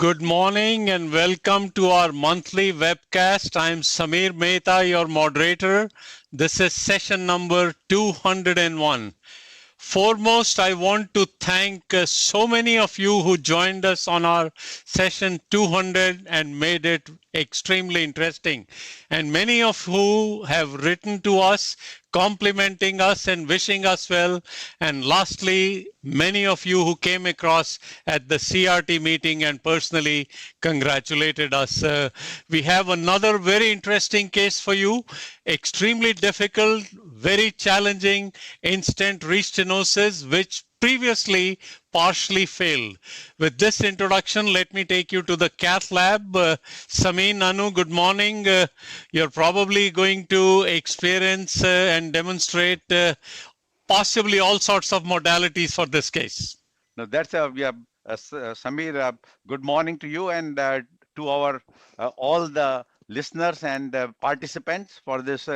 Good morning and welcome to our monthly webcast. I'm Samir Mehta, your moderator. This is session number 201. Foremost, I want to thank so many of you who joined us on our session 200 and made it extremely interesting. And many of who have written to us, complimenting us and wishing us well. And lastly, many of you who came across at the CRT meeting and personally congratulated us. We have another very interesting case for you. Extremely difficult, very challenging in-stent restenosis, which previously partially failed. With this introduction, let me take you to the cath lab. Samin, Anu, good morning. You're probably going to experience and demonstrate possibly all sorts of modalities for this case. No, that's Samir. Good morning to you and to our all the listeners and participants for this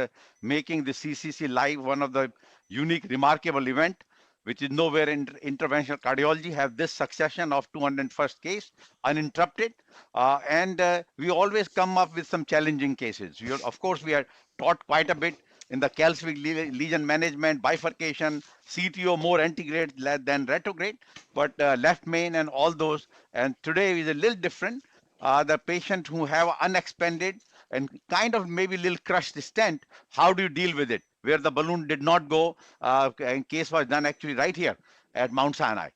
making the CCC live one of the unique, remarkable event, which is nowhere in interventional cardiology have this succession of 201st case uninterrupted, and we always come up with some challenging cases. Of course, we are taught quite a bit in the calcific lesion management, bifurcation, CTO more antegrade than retrograde, but left main and all those. And today is a little different. The patient who have unexpanded and kind of maybe little crushed stent, how do you deal with it? Where the balloon did not go, and case was done actually right here at Mount Sinai.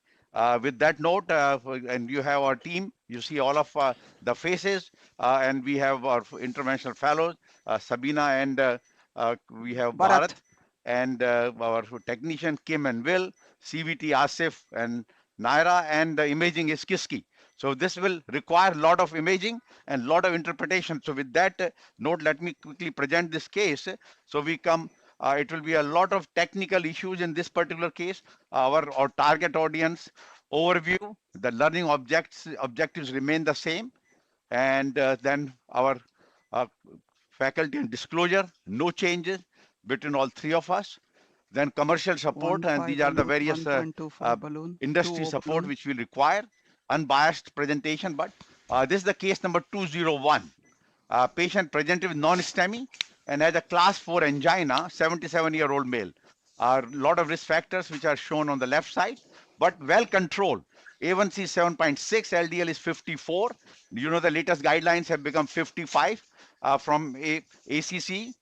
With that note, and you have our team, you see all of the faces, and we have our interventional fellows, Sabina and we have Bharat, and our technician Kim and Will, CVT Asif and Naira, and the imaging is Kiski. So this will require a lot of imaging and a lot of interpretation. So with that note, let me quickly present this case. So we come, it will be a lot of technical issues in this particular case. Our target audience overview, the learning objectives remain the same. And then our faculty and disclosure, no changes between all three of us. Then commercial support, and these are the various industry support which will require unbiased presentation. But this is the case number 201. Patient presented with non-STEMI and has a class 4 angina, 77-year-old male. A lot of risk factors which are shown on the left side, but well controlled. A1C 7.6, LDL is 54. You know the latest guidelines have become 55 from ACC.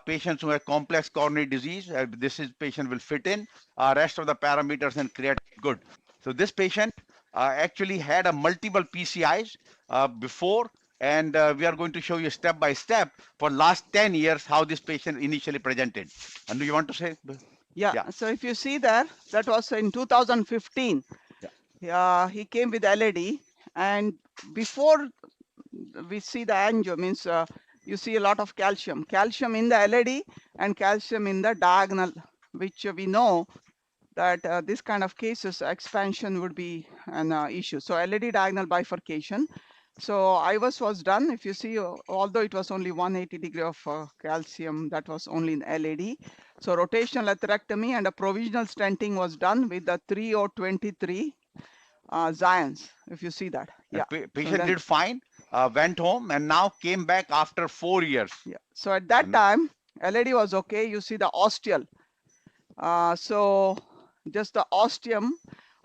Patients who have complex coronary disease, this is patient will fit in. Rest of the parameters and create good. So this patient actually had a multiple PCIs before, and we are going to show you step by step for last 10 years how this patient initially presented. And do you want to say? Yeah. So if you see there, that was in 2015. He came with LAD, and before we see the angio, means you see a lot of calcium in the LAD and calcium in the diagonal, which we know that this kind of cases expansion would be an issue. So LAD diagonal bifurcation. So IVUS was done. If you see, although it was only 180 degree of calcium, that was only in LAD. So rotational atherectomy and a provisional stenting was done with the 3023 Zions, if you see that. Yeah. Patient did fine, went home, and now came back after 4 years. Yeah. So at that time, LAD was okay. You see the ostial. So just the ostium.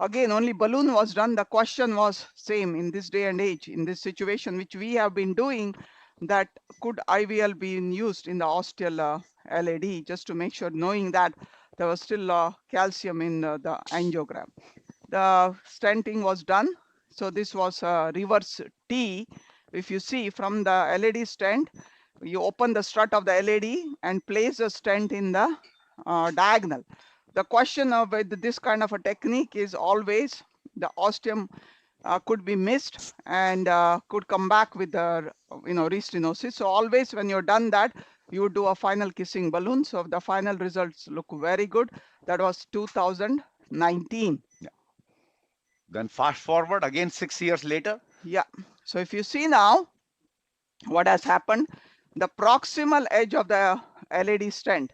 Again, only balloon was done. The question was same in this day and age, in this situation, which we have been doing, that could IVL be used in the ostial LAD, just to make sure, knowing that there was still calcium in the angiogram. The stenting was done. So this was reverse T. If you see from the LAD stent, you open the strut of the LAD and place the stent in the diagonal. The question of with this kind of a technique is always the ostium could be missed and could come back with the restenosis. So always when you're done that, you do a final kissing balloon. So the final results look very good. That was 2019. Yeah. Then fast forward again 6 years later. Yeah. So if you see now what has happened, the proximal edge of the LAD stent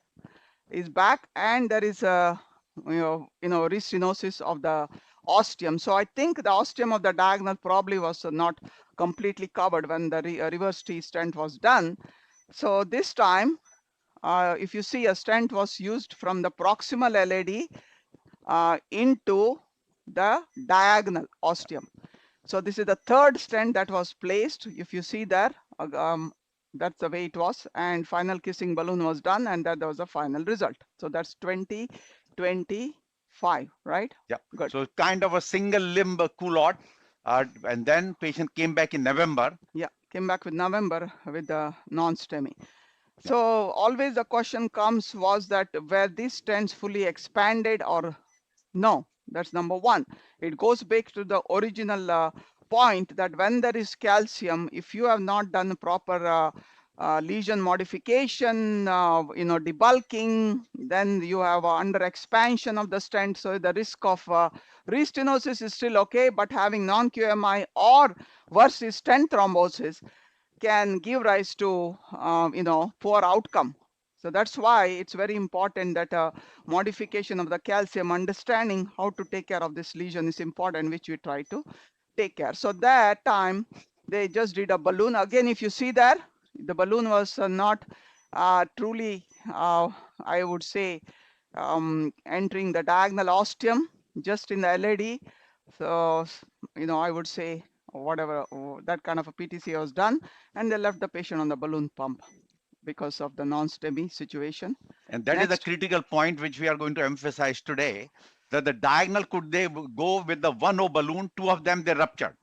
is back, and there is a restenosis of the ostium. So I think the ostium of the diagonal probably was not completely covered when the reverse T stent was done. So this time, if you see, a stent was used from the proximal LAD into the diagonal ostium. So this is the third stent that was placed. If you see there, that's the way it was. And final kissing balloon was done, and that was the final result. So that's 2025, right? Yeah. Good. So kind of a single limb culotte, and then patient came back in November. Yeah, came back with November with the non-STEMI. So always the question comes was that were these stents fully expanded or no? That's number one. It goes back to the original point that when there is calcium, if you have not done proper lesion modification, debulking, then you have under expansion of the stent. So the risk of restenosis is still okay, but having non-QMI or worse is stent thrombosis can give rise to poor outcome. So that's why it's very important that modification of the calcium, understanding how to take care of this lesion is important, which we try to take care. So that time they just did a balloon. Again, if you see there, the balloon was not truly, I would say, entering the diagonal ostium, just in the LAD. So, I would say whatever that kind of a PTC was done, and they left the patient on the balloon pump because of the non-STEMI situation. And that is the critical point which we are going to emphasize today, that the diagonal, could they go with the 1O balloon, two of them they ruptured.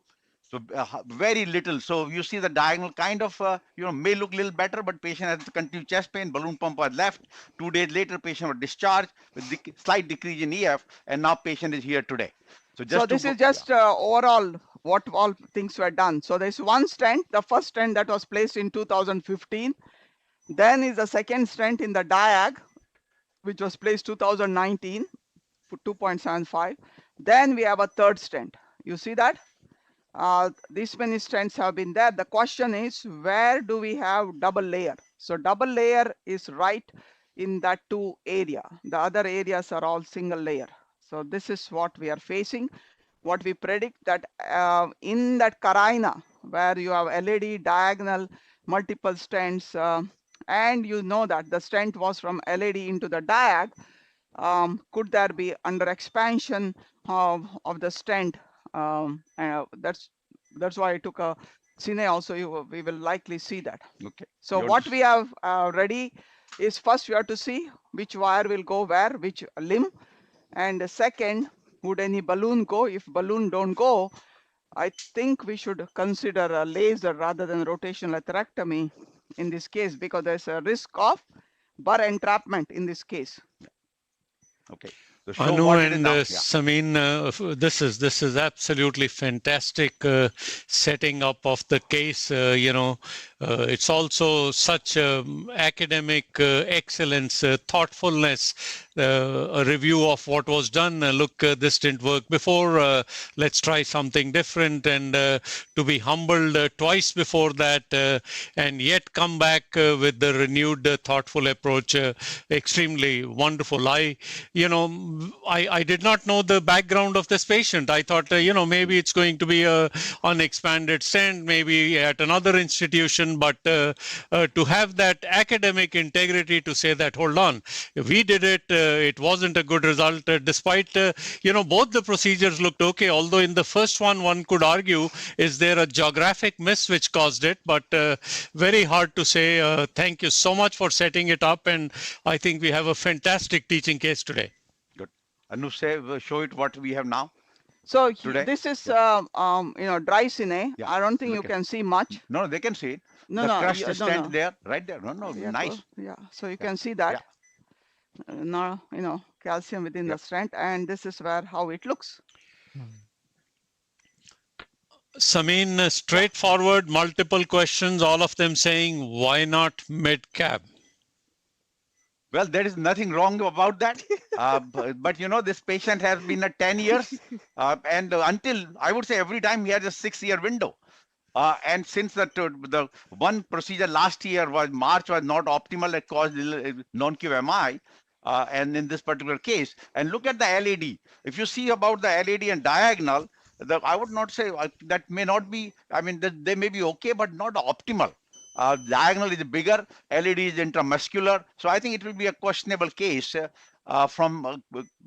So very little. So you see the diagonal kind of, may look a little better, but patient has continued chest pain, balloon pump was left. 2 days later, patient was discharged with slight decrease in EF, and now patient is here today. So this is just overall what all things were done. So there's one stent, the first stent that was placed in 2015. Then is the second stent in the diag, which was placed 2019 for 2.75. Then we have a third stent. You see that? These many stents have been there. The question is, where do we have double layer? So double layer is right in that two area. The other areas are all single layer. So this is what we are facing. What we predict that in that carina, where you have LAD diagonal, multiple stents, and you know that the stent was from LAD into the diag, could there be under expansion of the stent? That's why I took a cine also. We will likely see that. Okay. So what we have ready is, first we have to see which wire will go where, which limb, and second, would any balloon go? If balloon don't go, I think we should consider a laser rather than rotational atherectomy in this case, because there's a risk of burr entrapment in this case. Okay. Anu and Samin, this is absolutely fantastic setting up of the case. It's also such academic excellence, thoughtfulness, a review of what was done. Look, this didn't work before. Let's try something different, and to be humbled twice before that, and yet come back with the renewed, thoughtful approach. Extremely wonderful. I did not know the background of this patient. I thought, maybe it's going to be a unexpanded stent, maybe at another institution. But to have that academic integrity to say that, hold on, we did it, it wasn't a good result, despite, both the procedures looked okay. Although in the first one could argue, is there a geographic miss which caused it? But very hard to say. Thank you so much for setting it up. And I think we have a fantastic teaching case today. Good. Anu, show it what we have now. So this is, dry cine. Yeah. I don't think you can see much. No, they can see it. No, crushed stent there, right there. No, yeah, nice. So you can see that. Yeah. Now, calcium within the stent, and this is how it looks. Samin, straightforward, multiple questions, all of them saying, why not mid-cab? Well, there is nothing wrong about that. But this patient has been 10 years. And until, I would say, every time he has a 6-year window. And since the one procedure last year March was not optimal, it caused non-QMI. and in this particular case, and look at the LAD. If you see about the LAD and diagonal, I would not say that may not be, I mean, they may be okay, but not optimal. Diagonal is bigger, LAD is intramuscular. So I think it will be a questionable case from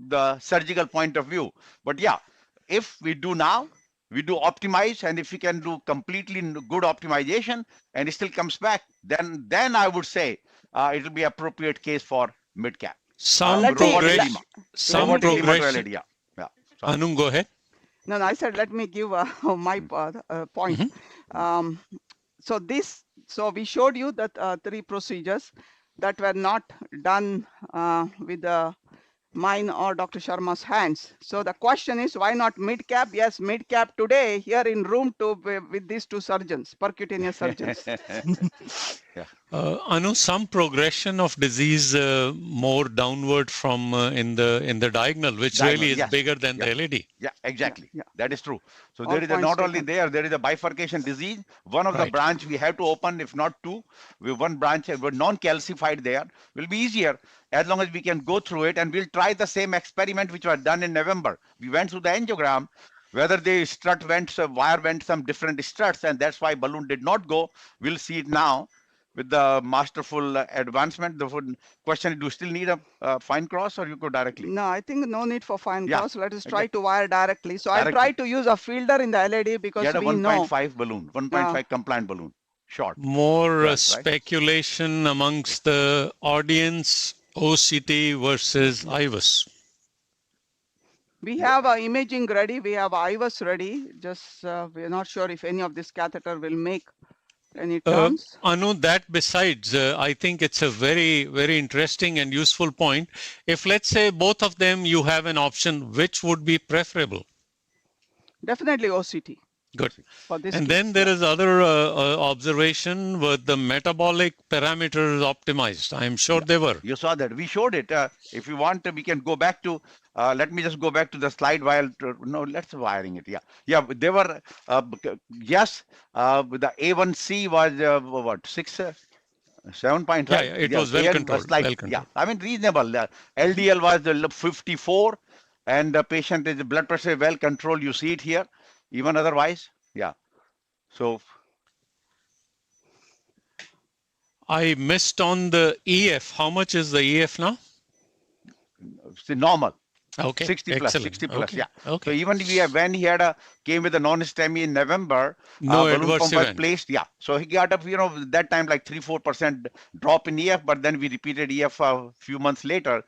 the surgical point of view. But yeah, if we do now, we do optimize, and if we can do completely good optimization and it still comes back, then I would say it will be appropriate case for mid-cap. Some Let me- progression. let- Some let me- progression. Yeah. Sorry. Anu, go ahead. No, I said, let me give my point. So we showed you that 3 procedures that were not done with mine or Dr. Sharma's hands. So the question is, why not mid-cap? Yes, mid-cap today here in room 2 with these 2 surgeons, percutaneous surgeons. Anu, some progression of disease more downward from in the diagonal, which really is yes. bigger than the LAD. Yeah, exactly. Yeah. That is true. So All there is points not only taken. there is a bifurcation disease. One of the Right. branch we have to open, if not 2. We one branch, but non-calcified there will be easier as long as we can go through it, and we'll try the same experiment which was done in November. We went through the angiogram, whether the strut went, wire went some different struts, and that's why balloon did not go. We'll see it now with the masterful advancement. The question is, do you still need a fine cross, or you go directly? No, I think no need for fine Yeah, cross. Let us try to wire directly. So I Directly. try to use a fielder in the LAD because Get a we know 1.5 balloon, 1.5 compliant balloon, short. More Right, right. speculation amongst the audience, OCT versus IVUS. we have imaging ready. We have IVUS ready. Just we're not sure if any of this catheter will make any turns. Anu, that besides, I think it's a very, very interesting and useful point. If let's say both of them, you have an option, which would be preferable? Definitely OCT Good. for this. And case. then there is other observation with the metabolic parameters optimized. I'm sure they were. You saw that. We showed it. If you want, we can go back to, let me just go back to the slide while, no, let's wiring it. Yeah. Yeah, they were, yes, the A1C was what, 7 point, Yeah, right? yeah, it was well AN controlled, like, well controlled. Yeah, I mean, reasonable. LDL was 54, and the patient is blood pressure well controlled. You see it here, even otherwise. Yeah. So, I missed on the EF. How much is the EF now? see, normal. Okay. 60 plus, excellent. 60 plus, Okay. yeah. Okay. So even when he had came with a non-STEMI in November, No balloon adverse pump was event. placed, yeah. So he got up, that time like 3-4% drop in EF, but then we repeated EF a few months later.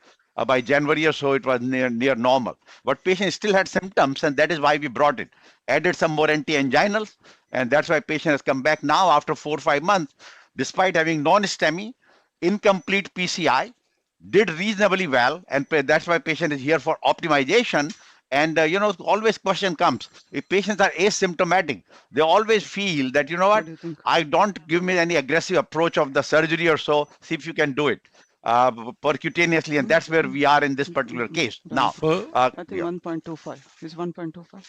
By January or so, it was near normal. But patient still had symptoms, and that is why we brought it. Added some more anti-anginals, and that's why patient has come back now after 4 or 5 months, despite having non-STEMI, incomplete PCI, did reasonably well, and that's why patient is here for optimization. And always question comes, if patients are asymptomatic, they always feel that, What do you think? I don't give me any aggressive approach of the surgery or so, see if you can do it percutaneously, and that's where we are in this particular case. Now, I think yeah. 1.25 is 1.25.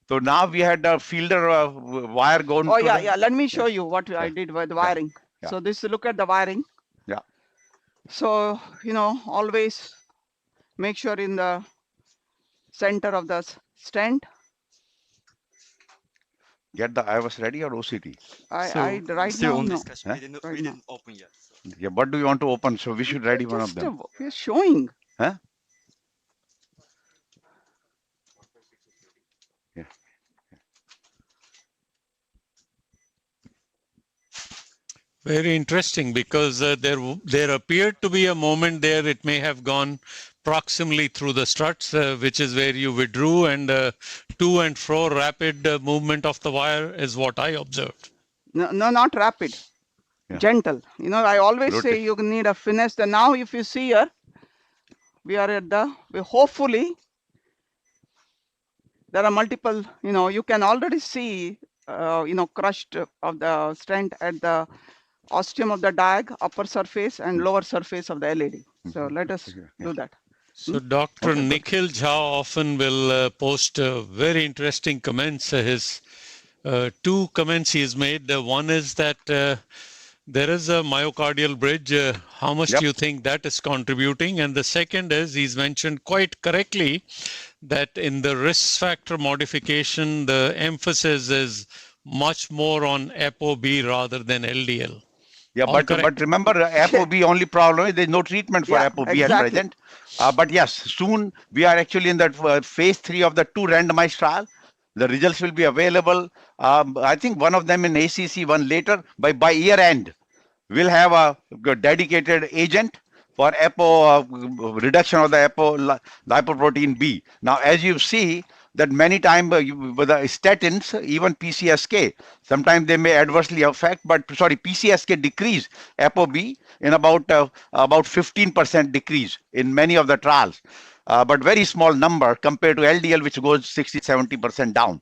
So now we had a fielder wire going. Oh to yeah, the- yeah. Let me show you what I did with wiring. Yeah. So this, look at the wiring. Yeah. So always make sure in the center of the stent. Get the IVUS ready or OCT? I right Still now on no. discussion. Huh? We didn't, Right we now. didn't open yet. So. Yeah, what do you want to open? So we should ready one of Just, them. we're showing. Huh? Yeah. Very interesting, because there appeared to be a moment there it may have gone proximally through the struts, which is where you withdrew, and to and fro rapid movement of the wire is what I observed. No, not rapid. Yeah. Gentle. I always say Rotation. you need a finesse. And now if you see here, we are at hopefully there are multiple, you can already see, crushed of the stent at the ostium of the diag, upper surface and lower surface of the LAD. So let us do that. So Dr. Okay, Nikhil Jha often will post very interesting comments. His 2 comments he has made. One is that there is a myocardial bridge. How much Yep. do you think that is contributing? And the second is, he's mentioned quite correctly that in the risk factor modification, the emphasis is much more on ApoB rather than LDL. Yeah, All but correct. remember, ApoB only problem is there's no treatment for Yeah, ApoB exactly. at present. But yes, soon we are actually in that phase 3 of the 2 randomized trial. The results will be available. I think one of them in ACC, one later. By year end, we'll have a dedicated agent for reduction of the lipoprotein B. Now, as you see, that many times with the statins, even PCSK, sometimes they may adversely affect, but sorry, PCSK decrease ApoB in about 15% decrease in many of the trials, but very small number compared to LDL, which goes 60-70% down.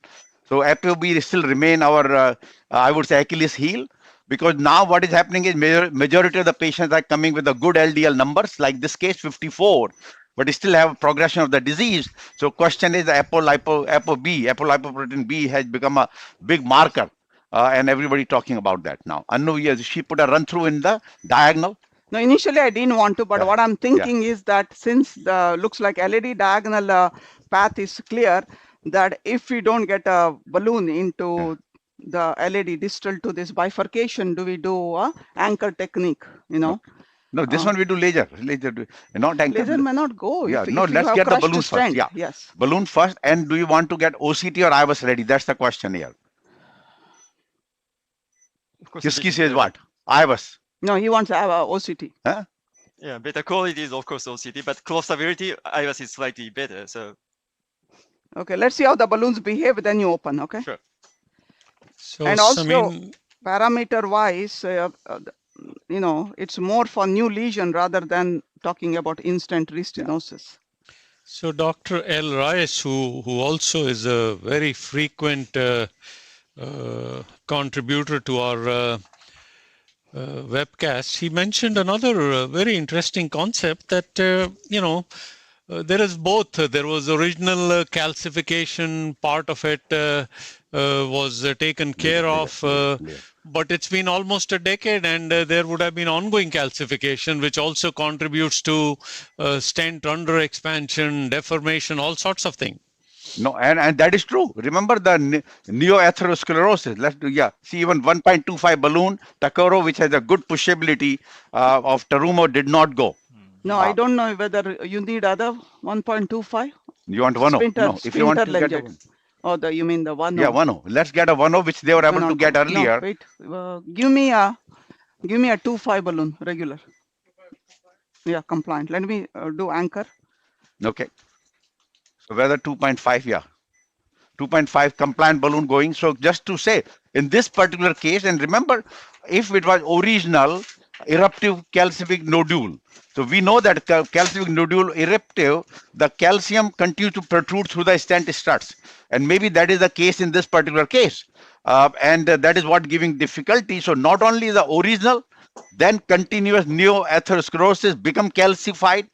So ApoB still remain our, I would say, Achilles heel. Because now what is happening is majority of the patients are coming with the good LDL numbers, like this case 54, but they still have progression of the disease. So question is the apolipoprotein B has become a big marker, and everybody talking about that now. Anu, yes, she put a run through in the diagonal. No, initially I didn't want to, but Yeah. what I'm thinking is that since the looks like LAD diagonal path is clear, that if we don't get a balloon into the LAD distal to this bifurcation, do we do a anchor technique, you know? No, this one we do laser, not anchor. Laser may not go. Yeah, if no, if you let's have get the crushed balloon first. stent. Yeah. Yes. Balloon first, and do you want to get OCT or IVUS ready? That's the question here. Of course, Kiski this is says the- what? IVUS. No, he wants to have a OCT. Yeah, better quality is of course OCT, but close stability, IVUS is slightly better. So Okay, let's see how the balloons behave, then you open, okay? sure. So, And also, Samin, parameter wise, you know, it's more for new lesion rather than talking about instant restenosis. so Dr. L. Reyes, who also is a very frequent contributor to our webcast, he mentioned another very interesting concept that, you know, there is both. There was original calcification, part of it was taken care of, but it's been almost a decade, and there would have been ongoing calcification, which also contributes to stent underexpansion, deformation, all sorts of things. No, and that is true. Remember the neoatherosclerosis. Let's do, yeah. See, even 1.25 balloon, Takoro, which has a good pushability of Terumo, did not go. No, I don't know whether you need other 1.25. You want 1.0? No, if you want to get a, Oh, you mean the 1.0? yeah, 1.0. Let's get a 1.0, which they were able to get earlier. No, wait, give me a 2.5 balloon regular. Yeah, compliant. Let me do anchor. Okay. So whether 2.5, yeah. 2.5 compliant balloon going. So just to say, in this particular case, and remember, if it was original eruptive calcific nodule, so we know that calcific nodule eruptive, the calcium continues to protrude through the stent struts. And maybe that is the case in this particular case. And that is what giving difficulty. So not only the original, then continuous neoatherosclerosis become calcified.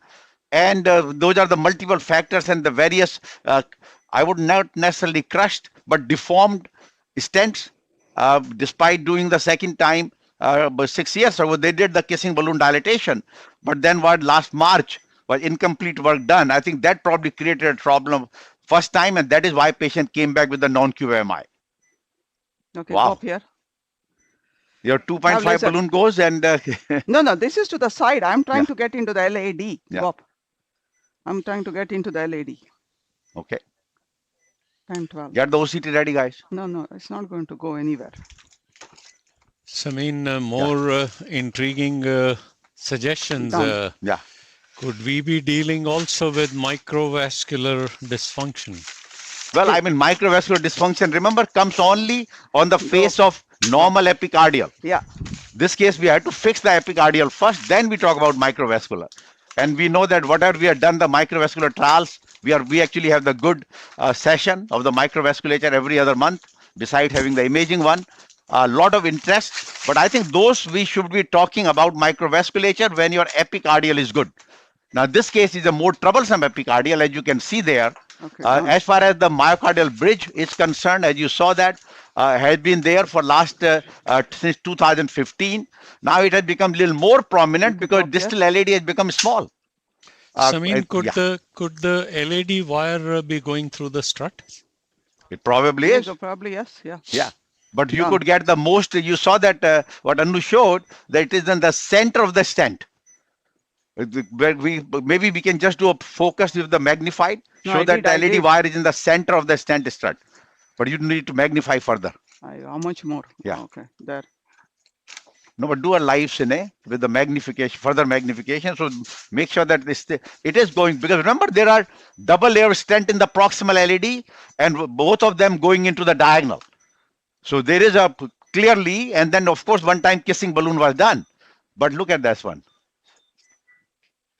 And those are the multiple factors and the various, I would not necessarily crushed, but deformed stents, despite doing the second time, 6 years ago, they did the kissing balloon dilatation. But then what last March was incomplete work done. I think that probably created a problem first time, and that is why patient came back with the non-QMI. Okay, Wow. go up here. Your 2.5 balloon goes and... No, this is to the side. I'm trying Yeah. to get into the LAD. Yeah. Go up. I'm trying to get into the LAD. Okay. 10, 12. Get the OCT ready, guys. No, it's not going to go anywhere. Samin, more intriguing suggestions. Done. Yeah. Could we be dealing also with microvascular dysfunction? Well, I mean, microvascular dysfunction, remember, comes only on the face of normal epicardial. Yeah. This case, we had to fix the epicardial first, then we talk about microvascular. And we know that whatever we have done the microvascular trials, we actually have the good session of the microvasculature every other month, besides having the imaging one. A lot of interest, but I think those we should be talking about microvasculature when your epicardial is good. Now, this case is a more troublesome epicardial, as you can see there. Okay. As far as the myocardial bridge is concerned, as you saw that, has been there for last since 2015. Now it has become a little more prominent because distal LAD has become small. Samin, could yeah, the LAD wire be going through the strut? it probably is. Probably yes. Yeah. Yeah. But you Done. could get the most, you saw that what Anu showed, that it is in the center of the stent. Where maybe we can just do a focus with the magnified, No, show I that did, I the LED did. wire is in the center of the stent strut. But you need to magnify further. How much more? Yeah. Okay. There. No, but do a live cine with the magnification, further magnification. So make sure that it is going, because remember there are double layer stent in the proximal LED and both of them going into the diagonal. So there is a clearly, and then of course one time kissing balloon was done. But look at this one.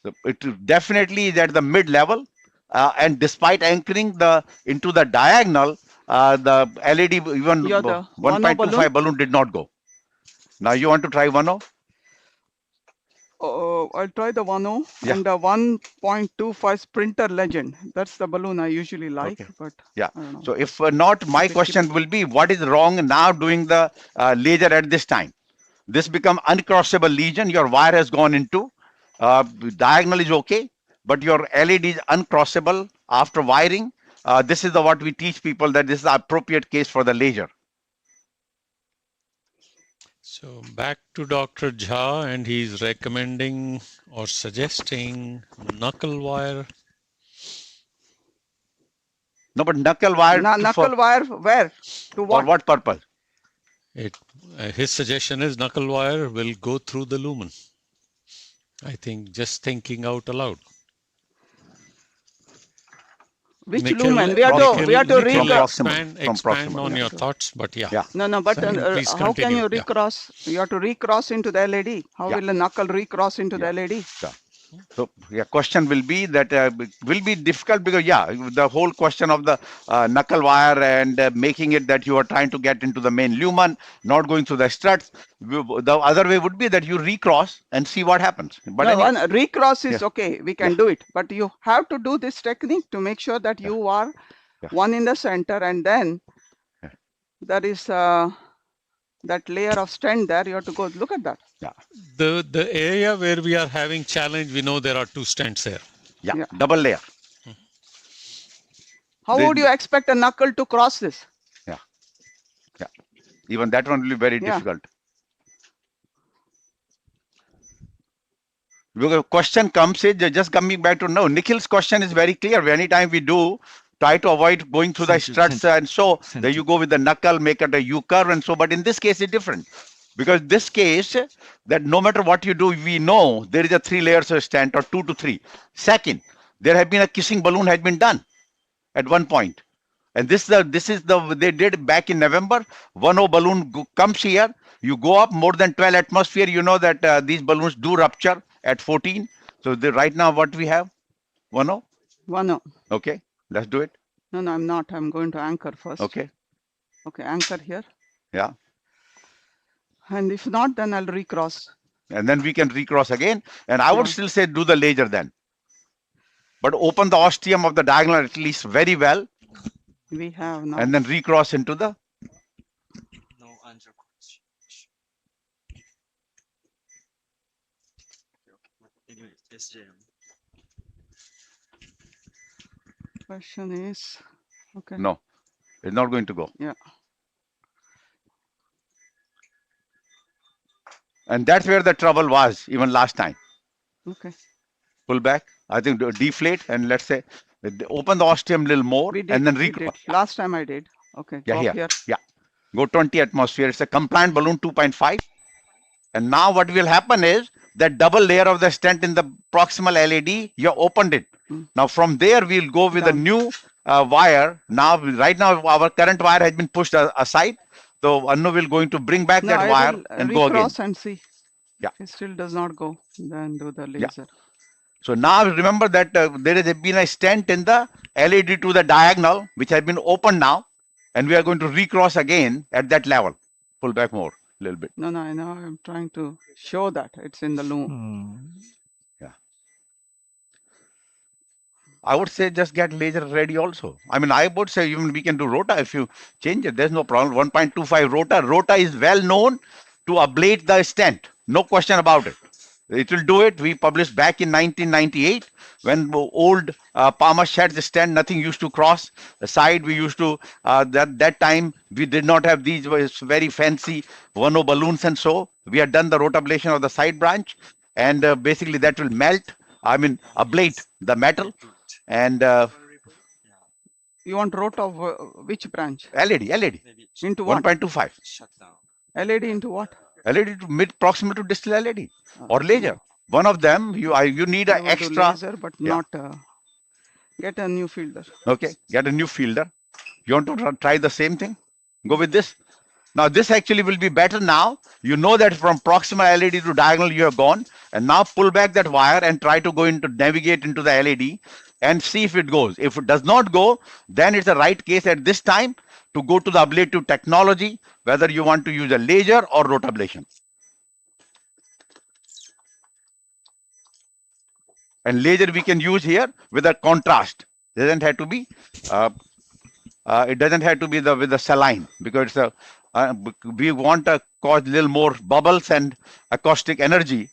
So it definitely is at the mid level, and despite anchoring the into the diagonal, the LED even 1.25 balloon did not go. Now you want to try 1.0? I'll try the 1.0 and the 1.25 Sprinter Legend. That's the balloon I usually like. Okay. But Yeah. I don't know. So if not, my question will be, what is wrong now doing the laser at this time? This become uncrossable lesion. Your wire has gone into diagonal is okay, but your LED is uncrossable after wiring. This is what we teach people, that this is the appropriate case for the laser. So back to Dr. Jha, and he's recommending or suggesting knuckle wire. No, but knuckle wire. Knuckle wire where? To what? For what purpose? His suggestion is knuckle wire will go through the lumen. I think just thinking out aloud. Which Nikhil, lumen? We have to expand on your thoughts, but yeah. No, but how can you recross? You have to recross into the LED. How will the knuckle recross into the LED? So question will be that will be difficult because the whole question of the knuckle wire and making it that you are trying to get into the main lumen, not going through the struts. The other way would be that you recross and see what happens. But one recross is okay. We can do it, but you have to do this technique to make sure that you are one in the center, and then there is that layer of stent there. You have to go look at that. Yeah. The area where we are having challenge, we know there are two stents there. Yeah. Double layer. How would you expect a knuckle to cross this? Yeah. Even that one will be very difficult. Because question comes is just coming back to Nikhil's question is very clear. Anytime we do try to avoid going through the struts, and so there you go with the knuckle, make it a U curve, and so. But in this case, it's different. Because this case, that no matter what you do, we know there is a 3 layers of stent or 2 to 3. Second, there have been a kissing balloon has been done at one point. And this is they did back in November. 1.0 balloon comes here. You go up more than 12 atmosphere. You know that these balloons do rupture at 14. So right now what we have? 1.0? 1.0. Okay, let's do it. No, I'm not. I'm going to anchor first. Okay, anchor here. Yeah. And if not, then I'll recross. And then we can recross again. And I would still say do the laser then. But open the ostium of the diagonal at least very well. We have now. And then recross into the. No angiographs. Anyway, SJM. Question is, okay. No, it's not going to go. Yeah. And that's where the trouble was even last time. Okay. Pull back. I think deflate and let's say open the ostium a little more and then recross. Last time I did. Okay. Yeah, go here. Yeah. Go 20 atmosphere. It's a compliant balloon 2.5. And now what will happen is that double layer of the stent in the proximal LAD, you opened it. Now from there we'll go with a new wire. Now right now our current wire has been pushed aside. So Anu will going to bring back that wire and go again. Recross and see. Yeah. It still does not go. Then do the laser. Yeah. So now remember that there has been a stent in the LAD to the diagonal, which has been opened now, and we are going to recross again at that level. Pull back more a little bit. No, I know. I'm trying to show that it's in the loom. Yeah. I would say just get laser ready also. I mean, I would say even we can do rota if you change it. There's no problem. 1.25 rota. Rota is well known to ablate the stent. No question about it. It will do it. We published back in 1998 when old Palmer shed the stent, nothing used to cross the side. We used to, that time, we did not have these very fancy 1.0 balloons and so. We had done the rotablation of the side branch and basically that will melt, I mean, ablate the metal and You want rota of which branch? LED. Maybe Into what? 1.25. shut down. LED into what? LED to mid proximal to distal LED or laser. One of them, you need I an want to extra. laser, but Yeah. not get a new fielder. Okay, get a new fielder. You want to try the same thing? Go with this. Now this actually will be better now. You know that from proximal LED to diagonal you have gone, and now pull back that wire and try to go into navigate into the LED and see if it goes. If it does not go, then it's the right case at this time to go to the ablative technology, whether you want to use a laser or rotablation. And laser we can use here with a contrast. It doesn't have to be with the saline, because it's we want to cause a little more bubbles and acoustic energy,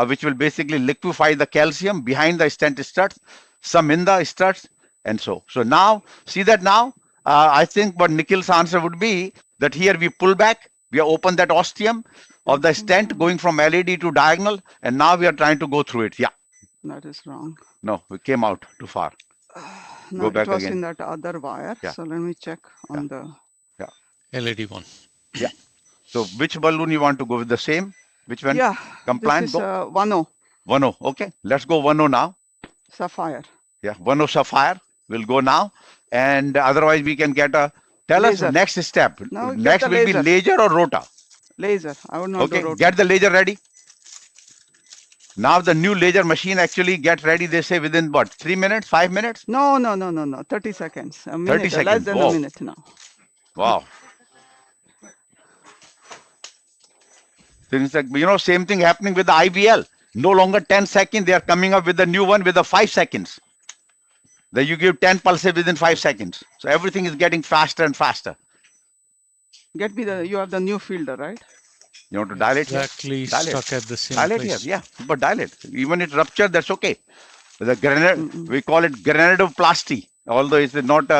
which will basically liquefy the calcium behind the stent struts, some in the struts, and so. So now, see that now? I think what Nikhil's answer would be that here we pull back, we open that ostium of the stent going from LED to diagonal, and now we are trying to go through it. Yeah. That is wrong. No, we came out too far. No, back it was again. in that other wire. Yeah. So let me check on the. LED one. Yeah. So which balloon you want to go with? The same? Which one? Yeah. Compliant? This is Go. 1.0 1.0. Okay. Let's go 1.0 now. sapphire. Yeah. 1.0 sapphire. We'll go now. And otherwise we can get a. Tell Laser. us next step. Now get Next the will be laser. laser or rota. Laser. I would not Okay. do rota. Get the laser ready. Now the new laser machine actually get ready, they say within what, 3 minutes, 5 minutes? No. 30 seconds. A minute. 30 Less seconds. than Wow. a minute now. Wow. Things like, same thing happening with the IVL. No longer 10 seconds, they are coming up with the new one with the 5 seconds. Then you give 10 pulses within 5 seconds. So everything is getting faster and faster. Get me the. You have the new fielder, right? You want to dilate here? Exactly Dilate. stuck at the same Dilate place. here, yeah, but dilate. Even it ruptured, that's okay. The granite, we call it granuloplasty, although it's not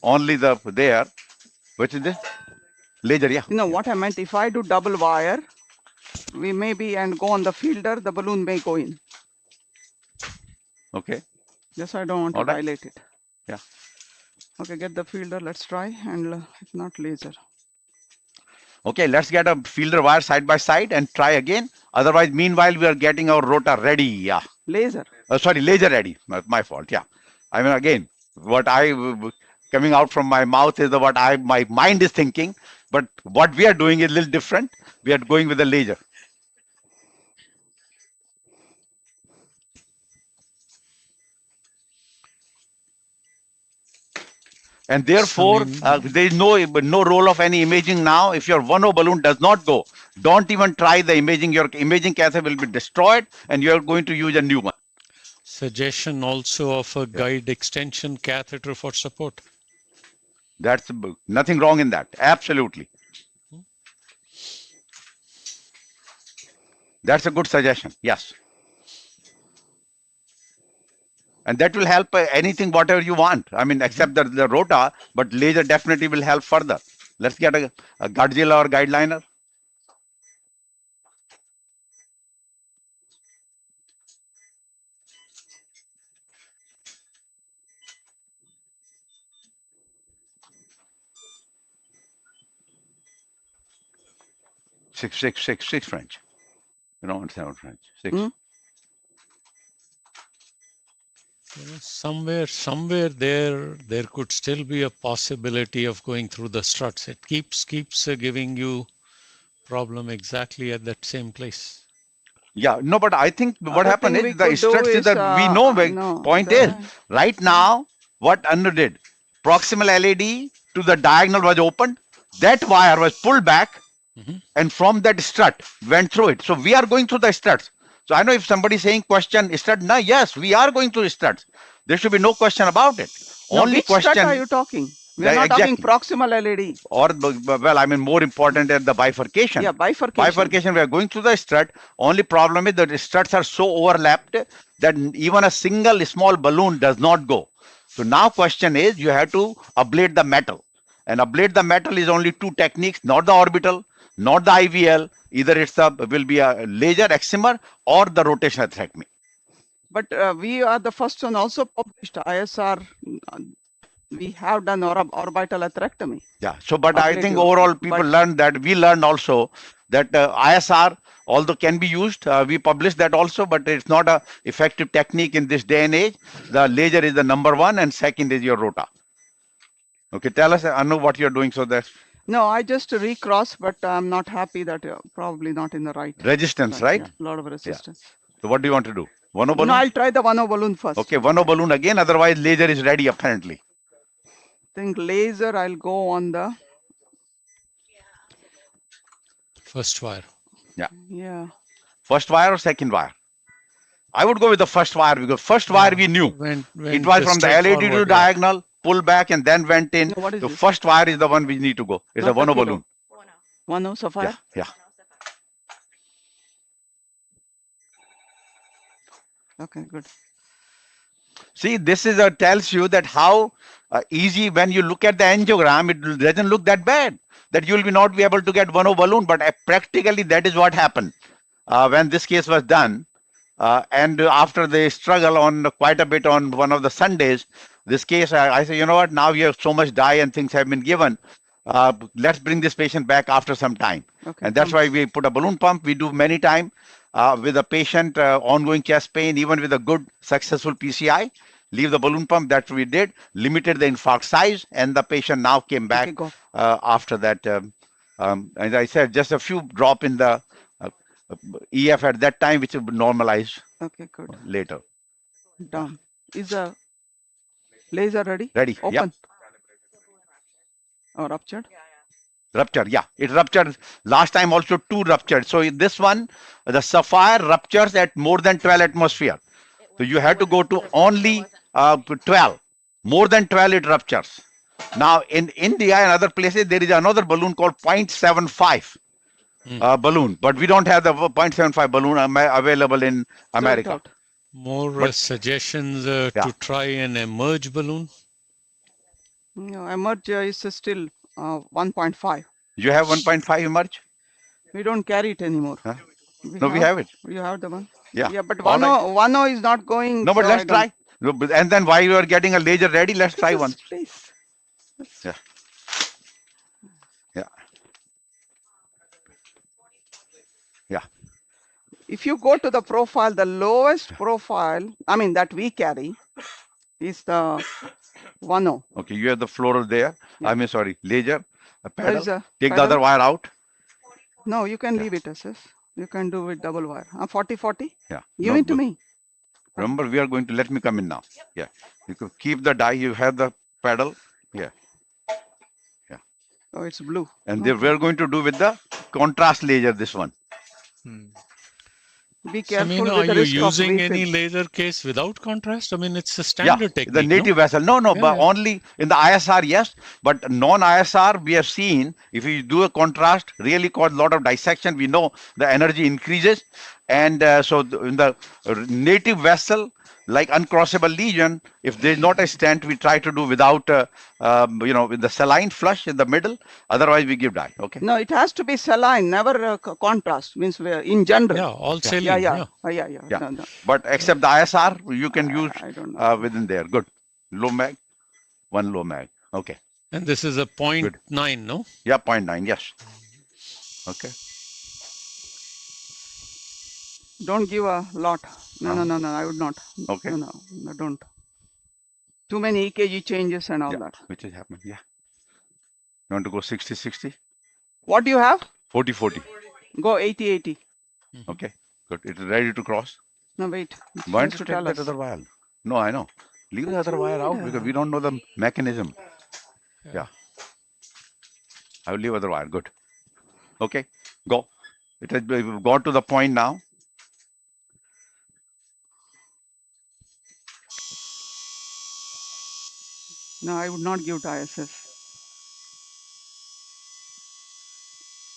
only there. Which is this? Laser, yeah. You know what I meant? If I do double wire, we maybe and go on the fielder, the balloon may go in. Okay. Just I don't want to All right. dilate it. Yeah. Okay, get the fielder. Let's try, and if not laser. Okay, let's get a fielder wire side by side and try again. Otherwise, meanwhile, we are getting our rota ready. Yeah. Laser. Sorry, laser ready. My fault. Yeah. I mean, again, what coming out from my mouth is what my mind is thinking. But what we are doing is a little different. We are going with the laser. And therefore, there is no role of any imaging now. If your 1.0 balloon does not go, don't even try the imaging. Your imaging catheter will be destroyed and you are going to use a new one. Suggestion also of a guide extension catheter for support. That's nothing wrong in that. Absolutely. That's a good suggestion. Yes. And that will help anything, whatever you want. I mean, except the rota, but laser definitely will help further. Let's get a Godzilla or guideliner. Six French. You don't understand French. 6. Somewhere there could still be a possibility of going through the struts. It keeps giving you problem exactly at that same place. Yeah, no, but I think what Other happened thing is we the could do struts is is, that we know. no, Point is, right now, what Anu did, proximal LED to the diagonal was opened. That wire was pulled back, and from that strut went through it. So we are going through the struts. So I know if somebody is saying question strut, no, yes, we are going through struts. There should be no question about it. No, Only which question, strut are you talking? We are Yeah, not talking exactly. proximal LAD. or well, I mean, more important is the bifurcation. Yeah, bifurcation. Bifurcation, we are going through the strut. Only problem is that the struts are so overlapped that even a single small balloon does not go. So now question is, you have to ablate the metal. And ablate the metal is only two techniques, not the orbital, not the IVL. Either it's will be a laser excimer or the rotational atherectomy. But we are the first one also published ISR. We have done orbital atherectomy. Yeah. So, but I think Ablative, overall people but- learned that. We learned also that ISR, although can be used, we published that also, but it's not a effective technique in this day and age. The laser is the number one, and second is your rota. Okay, tell us, Anu, what you're doing so that No, I just recross, but I'm not happy that probably not in the right. resistance, right? A lot of resistance. So what do you want to do? 1O balloon? No, I'll try the 1O balloon first. Okay, 1O balloon again. Otherwise, laser is ready apparently. Think laser, I'll go on the, First wire. yeah. First wire or second wire? I would go with the first wire because first wire we knew. Went It was from the LAD2 straightforward, diagonal, pull back and then went in. No, what is The this? first wire is the one we need to go. It's Not a 1O the kilo. balloon. 1O sapphire? Yeah. Okay, good. See, this is tells you that how easy when you look at the angiogram, it doesn't look that bad. That you will not be able to get 1O balloon, but practically that is what happened when this case was done. And after they struggle on quite a bit on one of the Sundays, this case, I said, you know what, now we have so much dye and things have been given. Let's bring this patient back after some time. Okay, And that's why we put a balloon pump. We do many times with a patient, ongoing chest pain, even with a good successful PCI. Leave the balloon pump, that we did, limited the infarct size, and the patient now came back Okay, go. after that. As I said, just a few drop in the EF at that time, which will normalize Okay, good. later. Done. Is the laser ready? Ready? Open. Yeah. Or ruptured? Ruptured, yeah. It ruptured. Last time also 2 ruptured. So this one, the sapphire ruptures at more than 12 atmosphere. So you have to go to only 12. More than 12 it ruptures. Now in India and other places, there is another balloon called 0.75 balloon. But we don't have the 0.75 balloon available in America. Out. More suggestions Yeah. to try an emerge balloon. No, emerge is still 1.5. You have 1.5 emerge? We don't carry it anymore. Huh? No, we have it. You have the one? Yeah. Yeah, but All 1O is not going. No, but so let's I don't- try. No, and then while you are getting a laser ready, let's try one. Please. Yeah. Yeah. Yeah. If you go to the profile, the lowest profile, I mean, that we carry is the 1O. Okay, you have the floral there. I mean, sorry, laser, a There is pedal. a Take the pedal. other wire out. No, you can leave it as is. You can do with double wire. 40-40? Yeah. Give No, it to me. Remember, we are going to, let me come in now. Yeah. You could keep the die, you have the pedal. Yeah. Oh, it's blue. And Okay. we are going to do with the contrast laser, this one. Be careful Samina, with the are you risk of using any refill. laser case without contrast? I mean, it's a Yeah, standard technique. the native vessel. No, Yeah, but yeah. only in the ISR, yes. But non-ISR, we have seen, if you do a contrast, really cause a lot of dissection. We know the energy increases. And so in the native vessel, like uncrossable lesion, if there's not a stent, we try to do without, with the saline flush in the middle. Otherwise, we give dye. Okay. No, it has to be saline, never contrast. Means in general. Yeah, all Yeah, saline. yeah. Yeah. Yeah. No, no. But except the ISR, you can use I don't know. within there. Good. Low mag, 1 low mag. Okay. And this is a 0.9, no? Yeah, 0.9. Yes. Okay. Don't give a lot. No, I would not. Okay. No, don't. Too many EKG changes and all Yeah, that. which is happening. Yeah. You want to go 60, 60? What do you have? 40, 40. Go 80, 80. Okay. Good. It is ready to cross. No, wait. It's Why supposed don't you to take tell that us. other wire? No, I know. Leave the other wire out because we don't know the mechanism. Yeah. I will leave other wire. Good. Okay. Go. It has got to the point now. No, I would not give to ISS.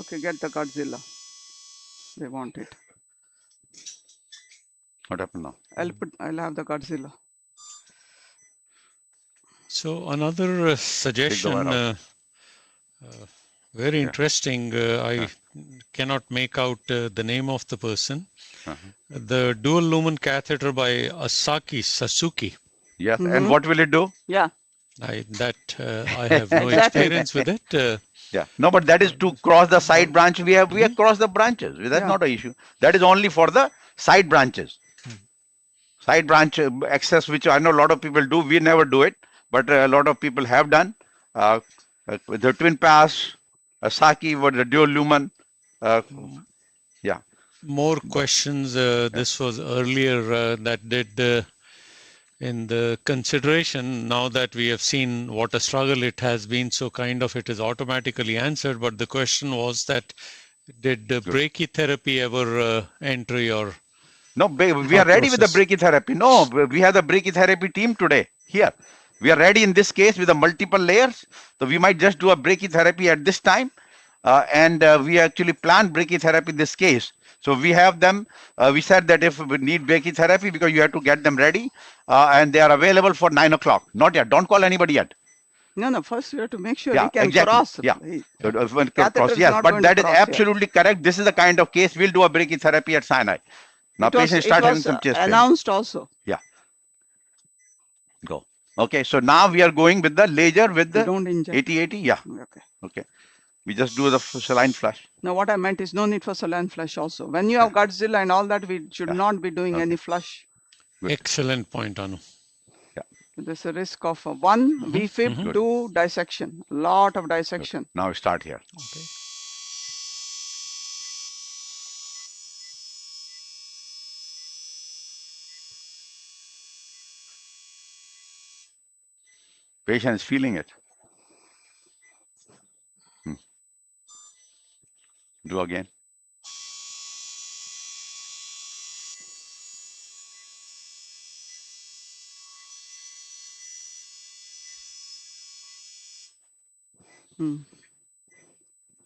Okay, get the Godzilla. They want it. What happened now? I'll have the Godzilla. So another suggestion, out. very Yeah. interesting. I cannot make out the name of the person. Uh-huh. The dual lumen catheter by Sasuki. Yes. Mhm. And what will it do? Yeah. I have no Exactly. experience with it. Yeah. No, but that is to cross the side branch. We have crossed the branches. That's Yeah. not an issue. That is only for the side branches. Side branch access, which I know a lot of people do. We never do it, but a lot of people have done. With the twin pass, Saki with the dual lumen. Yeah. More questions. This was earlier that did in the consideration. Now that we have seen what a struggle it has been, so kind of it is automatically answered. But the question was that did brachytherapy ever enter your? No, we are ready with the brachytherapy. No, we have the brachytherapy team today here. We are ready in this case with the multiple layers. So we might just do a brachytherapy at this time. And we actually planned brachytherapy in this case. So we have them. We said that if we need brachytherapy, because you have to get them ready, and they are available for 9 o'clock. Not yet. Don't call anybody yet. No, first we have to make sure Yeah, we can exactly. cross. Yeah. The Cross, catheter is yes, not but going that to is cross here. absolutely correct. This is the kind of case we'll do a brachytherapy at Sinai. Now patient start having some chest pain. Announced also. Yeah. Go. Okay, so now we are going with the laser with the Don't inject. 8080. Yeah. Okay. Okay. We just do the saline flush. Now what I meant is no need for saline flush also. When you have Godzilla and all that, we should not be doing any flush. Good. Excellent point, Anu. There's a risk of one VFib, two dissection, lot of dissection. Now we start here. Okay. Patient is feeling it. Do again.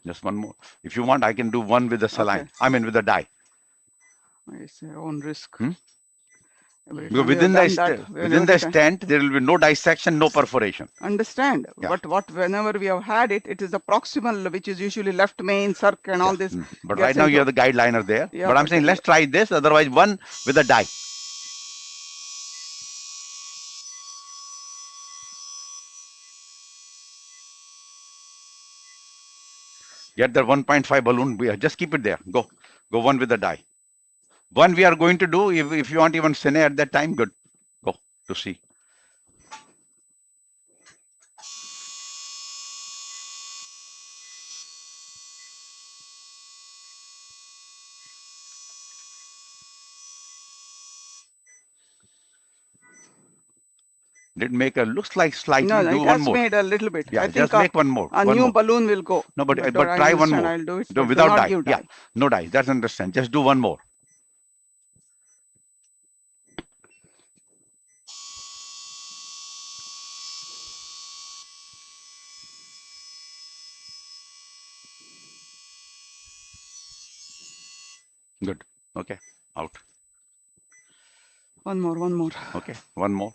Just one more. If you want, I can do one with the saline. Okay. I mean with the dye. It's your own risk. Because within the stent, there will be no dissection, no perforation. Understand. Yeah. But whenever we have had it, it is the proximal, which is usually left main, circ and all this. But right now you have the guide liner there. Yeah, but I'm saying let's try this. Otherwise, one with the dye. Get the 1.5 balloon. Just keep it there. Go one with the dye. One we are going to do. If you want even cine at that time, good. Go to see. Did make a looks like slightly. No, do it one has more. made a little bit. Yeah, I think just make one more. A one new more. balloon will go. No, but I try one understand, more. I'll do it. No, but without do not dye. give Yeah, no dye. That's understand. Just do one more. Good. Okay. Out. One more. Okay. One more.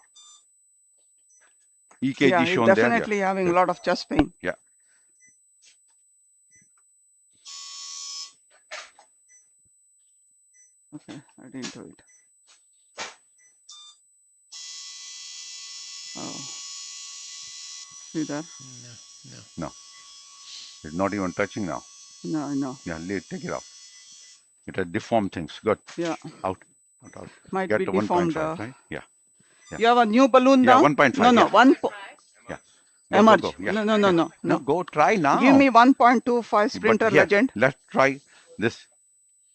EKG Yeah, shown he's there. definitely having a lot of chest pain. Yeah. Okay, I didn't do it. Oh. See that? No. It's not even touching now. No. Yeah, take it out. It has deformed things. Good. Yeah. Out. Might Get be to deformed. 1.5, right? Yeah. You have a new balloon Yeah, now? 1.5. No, yeah. Yeah. Go, Emerge. go, go. Yeah. No. Go try now. Give me 1.25 Sprinter But here, Legend. Let's try this.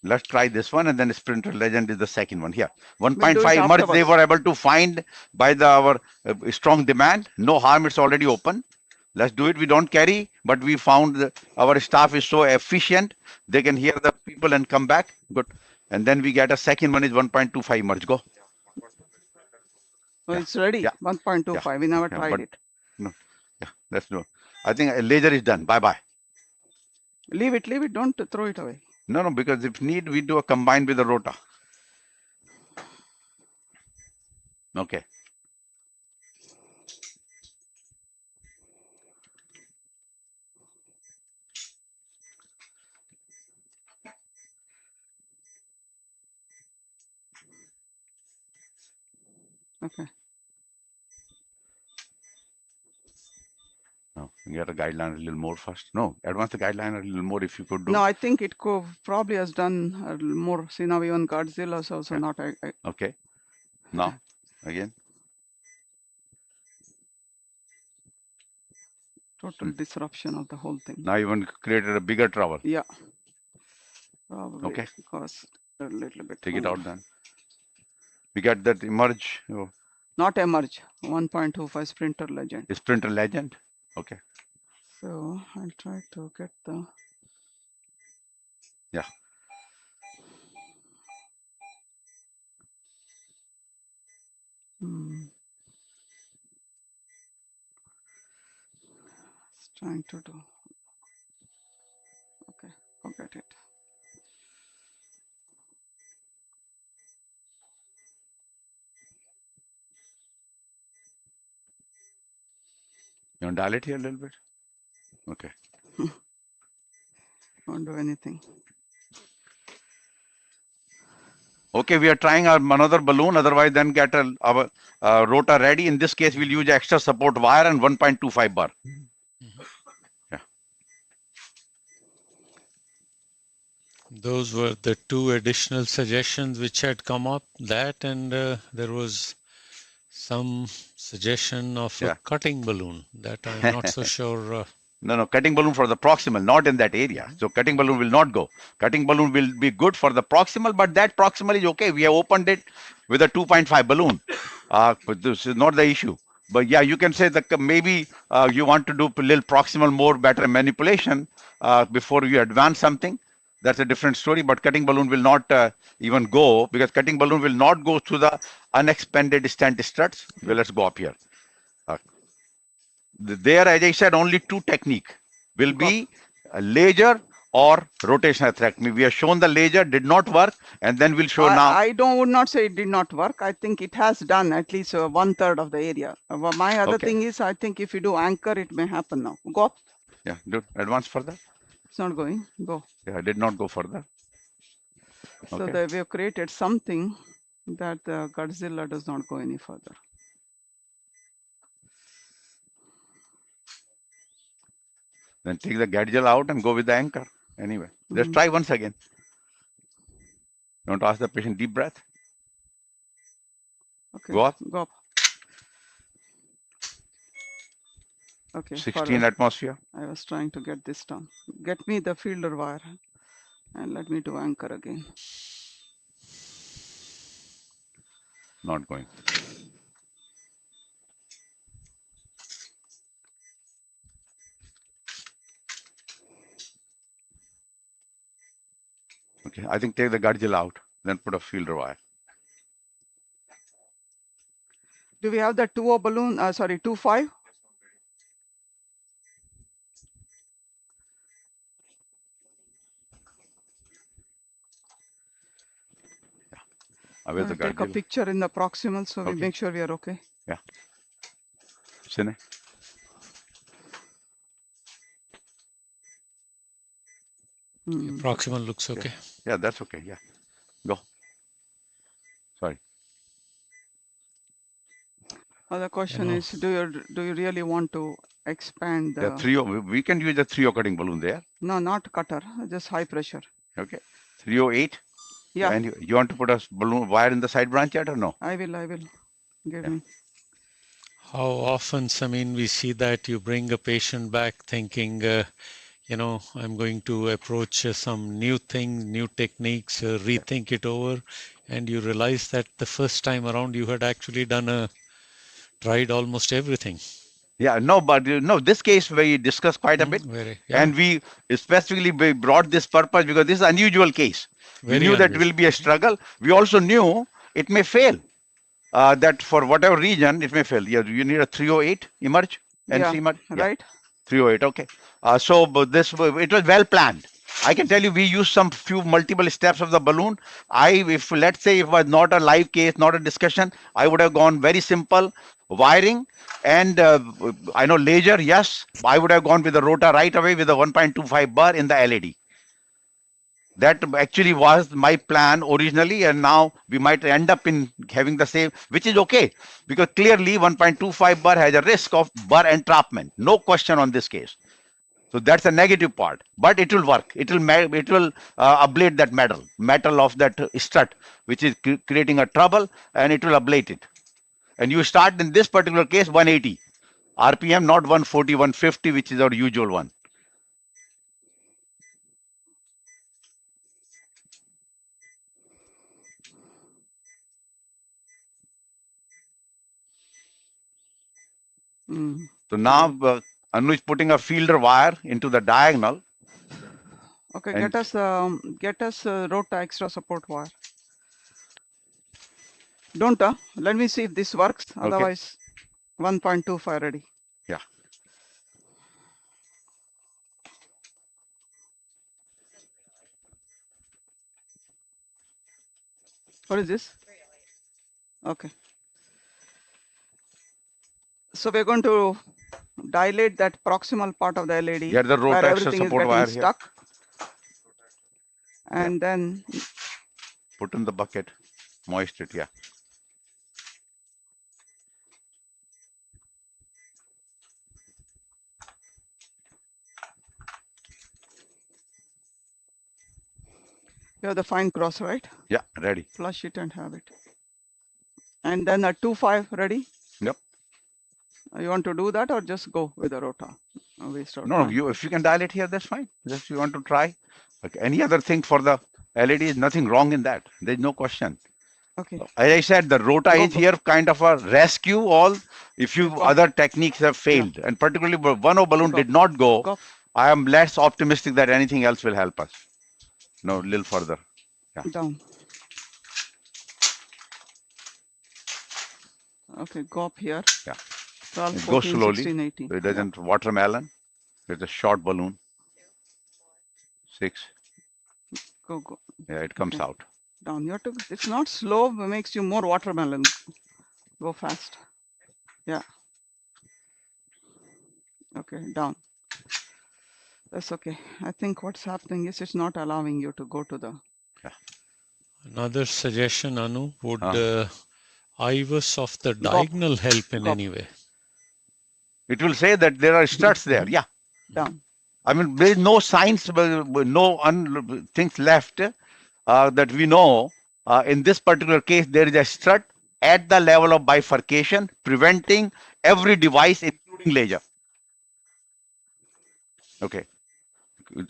Let's try this one, and then Sprinter Legend is the second one. Here, 1.5 merge they were able to find by our strong demand. No harm, it's already open. Let's do it. We don't carry, but we found our staff is so efficient. They can hear the people and come back. Good. And then we get a second one is 1.25 merge. Go. Oh, it's ready. Yeah. 1.25. We never tried it. No. Yeah, that's no. I think a laser is done. Bye-bye. Leave it, don't throw it away. No, because if need, we do a combine with the rota. Okay. Okay. No, get a guideline a little more first. No, advance the guideline a little more if you could do. No, I think it probably has done a little more. See, now even Godzilla is also Yeah. not. Okay. Now, again. Total disruption of the whole thing. Now even created a bigger trouble. Yeah. Probably Okay. cost a little bit. Take it more. out then. We got that emerge. Oh, Not emerge. 1.25 Sprinter Legend. is printer legend. Okay. So I'll try to get the. Yeah. It's trying to do. Okay, forget it. You want to dilate here a little bit? Okay. Won't do anything. Okay, we are trying our another balloon. Otherwise, then get our rotor ready. In this case, we'll use extra support wire and 1.25 bar. Yeah. Those were the two additional suggestions which had come up. That and there was some suggestion of Yeah. a cutting balloon that I'm not so sure. No, cutting balloon for the proximal, not in that area. So cutting balloon will not go. Cutting balloon will be good for the proximal, but that proximal is okay. We have opened it with a 2.5 balloon. But this is not the issue. But yeah, you can say that maybe you want to do a little proximal more better manipulation before you advance something. That's a different story. But cutting balloon will not even go, because cutting balloon will not go through the unexpanded stent struts. Well, let's go up here. There, as I said, only two technique will be a laser or rotational atherectomy. We have shown the laser did not work, and then we'll show now. I would not say it did not work. I think it has done at least 1/3 of the area. My other Okay. thing is, I think if you do anchor, it may happen now. Go up. Yeah, do advance further. It's not going. Go. Yeah, I did not go further. So Okay. we have created something that the Godzilla does not go any further. Then take the gadget out and go with the anchor. Anyway, let's try once again. You want to ask the patient deep breath? Okay. Go up. Go up. Okay. 16 atmosphere. I was trying to get this done. Get me the fielder wire and let me do anchor again. Not going. Okay, I think take the gadget out, then put a fielder wire. Do we have the 2.0 balloon? Sorry, 2.5? I will the Take a gadget. picture in the proximal so we Okay. make sure we are okay. Yeah. Sine. Proximal looks okay. Yeah, that's okay. Yeah. Go. Sorry. The question is, do you really want to expand the? Yeah, 3.0. We can use the 3.0 cutting balloon there. No, not cutter, just high pressure. Okay. 308. Yeah. And you want to put a balloon wire in the side branch yet or no? I will. Give Yeah. me. How often, Samin, we see that you bring a patient back thinking, I'm going to approach some new things, new techniques, rethink it over, and you realize that the first time around you had actually tried almost everything. Yeah, no, but this case we discussed quite a bit. And we specifically brought this purpose because this is an unusual case. We knew that will be a struggle. We also knew it may fail. That for whatever reason, it may fail. Yeah, you need a 308 emerge. Yeah, NC mud? Yeah, right? 308. Okay. So but it was well planned. I can tell you we used some few multiple steps of the balloon. If let's say it was not a live case, not a discussion, I would have gone very simple wiring and I know laser, yes, I would have gone with the rotor right away with the 1.25 bar in the LAD. That actually was my plan originally, and now we might end up in having the same, which is okay because clearly 1.25 bar has a risk of bar entrapment. No question on this case. So that's a negative part, but it will work. It will ablate that metal of that strut, which is creating a trouble, and it will ablate it. And you start in this particular case 180 RPM, not 140, 150, which is our usual one. So now Anu is putting a fielder wire into the diagonal. Okay, And get us rota extra support wire. Don't let me see if this works. Otherwise, 1.25 ready. Yeah. What is this? Okay. So we're going to dilate that proximal part of the LAD Get the where rota extra everything is support getting wire here. stuck. And then Put in the bucket, moist it, yeah. you have the fine cross, right? Yeah, ready. Flush it and have it. And then a 2.5 ready? Yep. You want to do that or just go with the rota? Waste our No, time. if you can dilate here, that's fine. Just you want to try. Okay. Any other thing for the LED is nothing wrong in that. There's no question. Okay. As I said, the rota is here kind of a rescue all if you other techniques have failed. And particularly one balloon did not go. I am less optimistic that anything else will help us. No, a little further. Yeah. Down. Okay, go up here. Yeah. 12, It 14, goes slowly. 16, 18. So it doesn't watermelon. It's a short balloon. 6. Go. Yeah, it comes out. Down. You have to. It's not slow. It makes you more watermelon. Go fast. Yeah. Okay, down. That's okay. I think what's happening is it's not allowing you to go to the. Yeah. Another suggestion, Anu, would IVUS of the diagonal help in any way? It will say that there are struts there. Yeah. Down. I mean, there is no signs, no things left that we know. In this particular case, there is a strut at the level of bifurcation, preventing every device, including laser. Okay.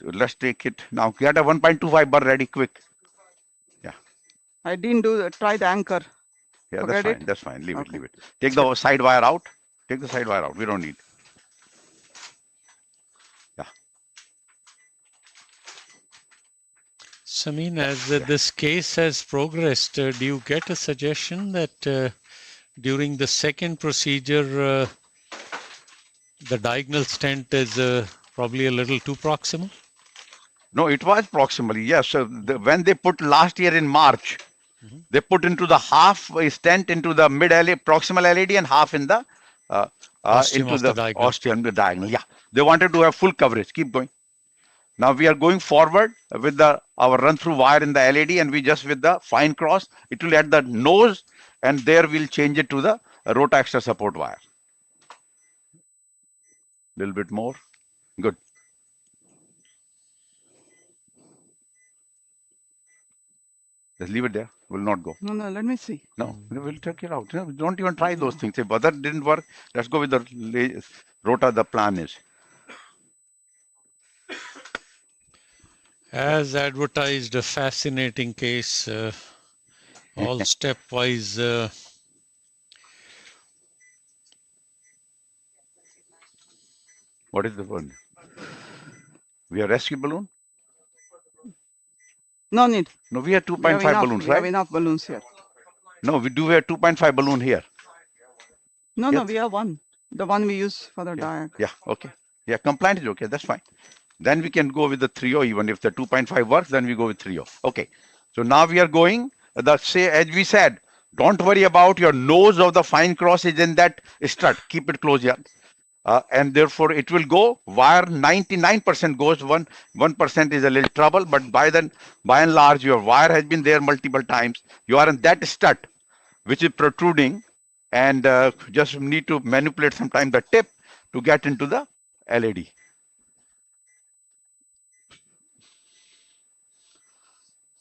Let's take it now. Get a 1.25 bar ready quick. Yeah. I didn't try the anchor. Yeah, Forget that's fine. it? That's fine. Leave Okay. it. Take the side wire out. Take the side wire out. We don't need. Yeah. Samin, as this case has progressed, do you get a suggestion that during the second procedure, the diagonal stent is probably a little too proximal? No, it was proximally. Yes. So when they put last year in March, they put into the half stent into the mid proximal LED and half in the into the ostium, the diagonal. Yeah. They wanted to have full coverage. Keep going. Now we are going forward with our run through wire in the LED, and we just with the fine cross, it will at the nose, and there we'll change it to the rota extra support wire. Little bit more. Good. Just leave it there. Will not go. No, let me see. No, we'll take it out. Don't even try those things. If other didn't work, let's go with the rota. The plan is. As advertised, a fascinating case, all stepwise. What is the one? We have rescue balloon? No need. No, we have 2.5 balloons, We right? have enough balloons here. No, we do have 2.5 balloon here. No, we have one. The one we use for the diag. Yeah, okay. Yeah, compliant is okay. That's fine. Then we can go with the 3.0 even. If the 2.5 works, then we go with 3.0. Okay. So now we are going, as we said, don't worry about your nose of the fine cross is in that strut. Keep it close, yeah. And therefore it will go. Wire 99% goes, 1% is a little trouble, but by and large, your wire has been there multiple times. You are in that strut, which is protruding, and just need to manipulate sometime the tip to get into the LAD.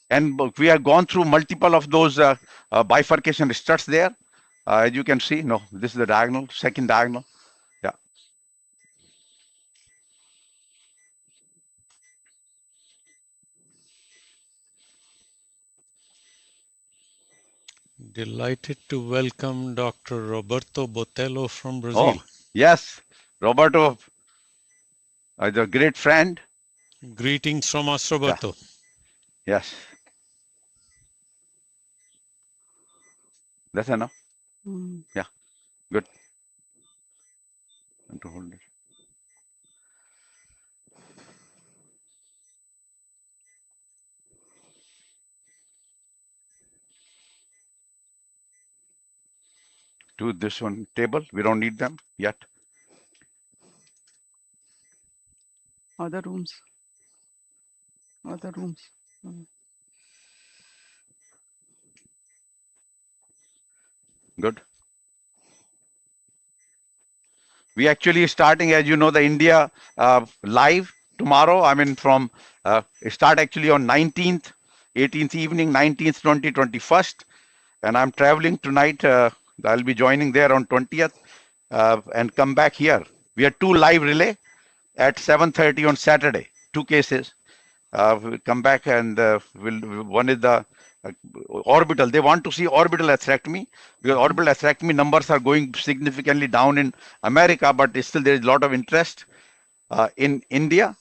And we have gone through multiple of those bifurcation struts there. As you can see, no, this is the diagonal, second diagonal. Yeah. Delighted to welcome Dr. Roberto Botelho from Brazil. Oh, yes, Roberto, the great friend. Greetings from us, Roberto. Yes. That's enough. Yeah, good. And to hold it. To this one table, we don't need them yet. Other rooms. Other rooms. Good. We actually starting, as you know, the India live tomorrow. I mean, from start actually on 19th, 18th evening, 19th, 20th, 21st. And I'm traveling tonight. I'll be joining there on 20th and come back here. We have 2 live relay at 7:30 on Saturday, 2 cases. We'll come back and one is the orbital. They want to see orbital atherectomy because orbital atherectomy numbers are going significantly down in America, but still there is a lot of interest in India.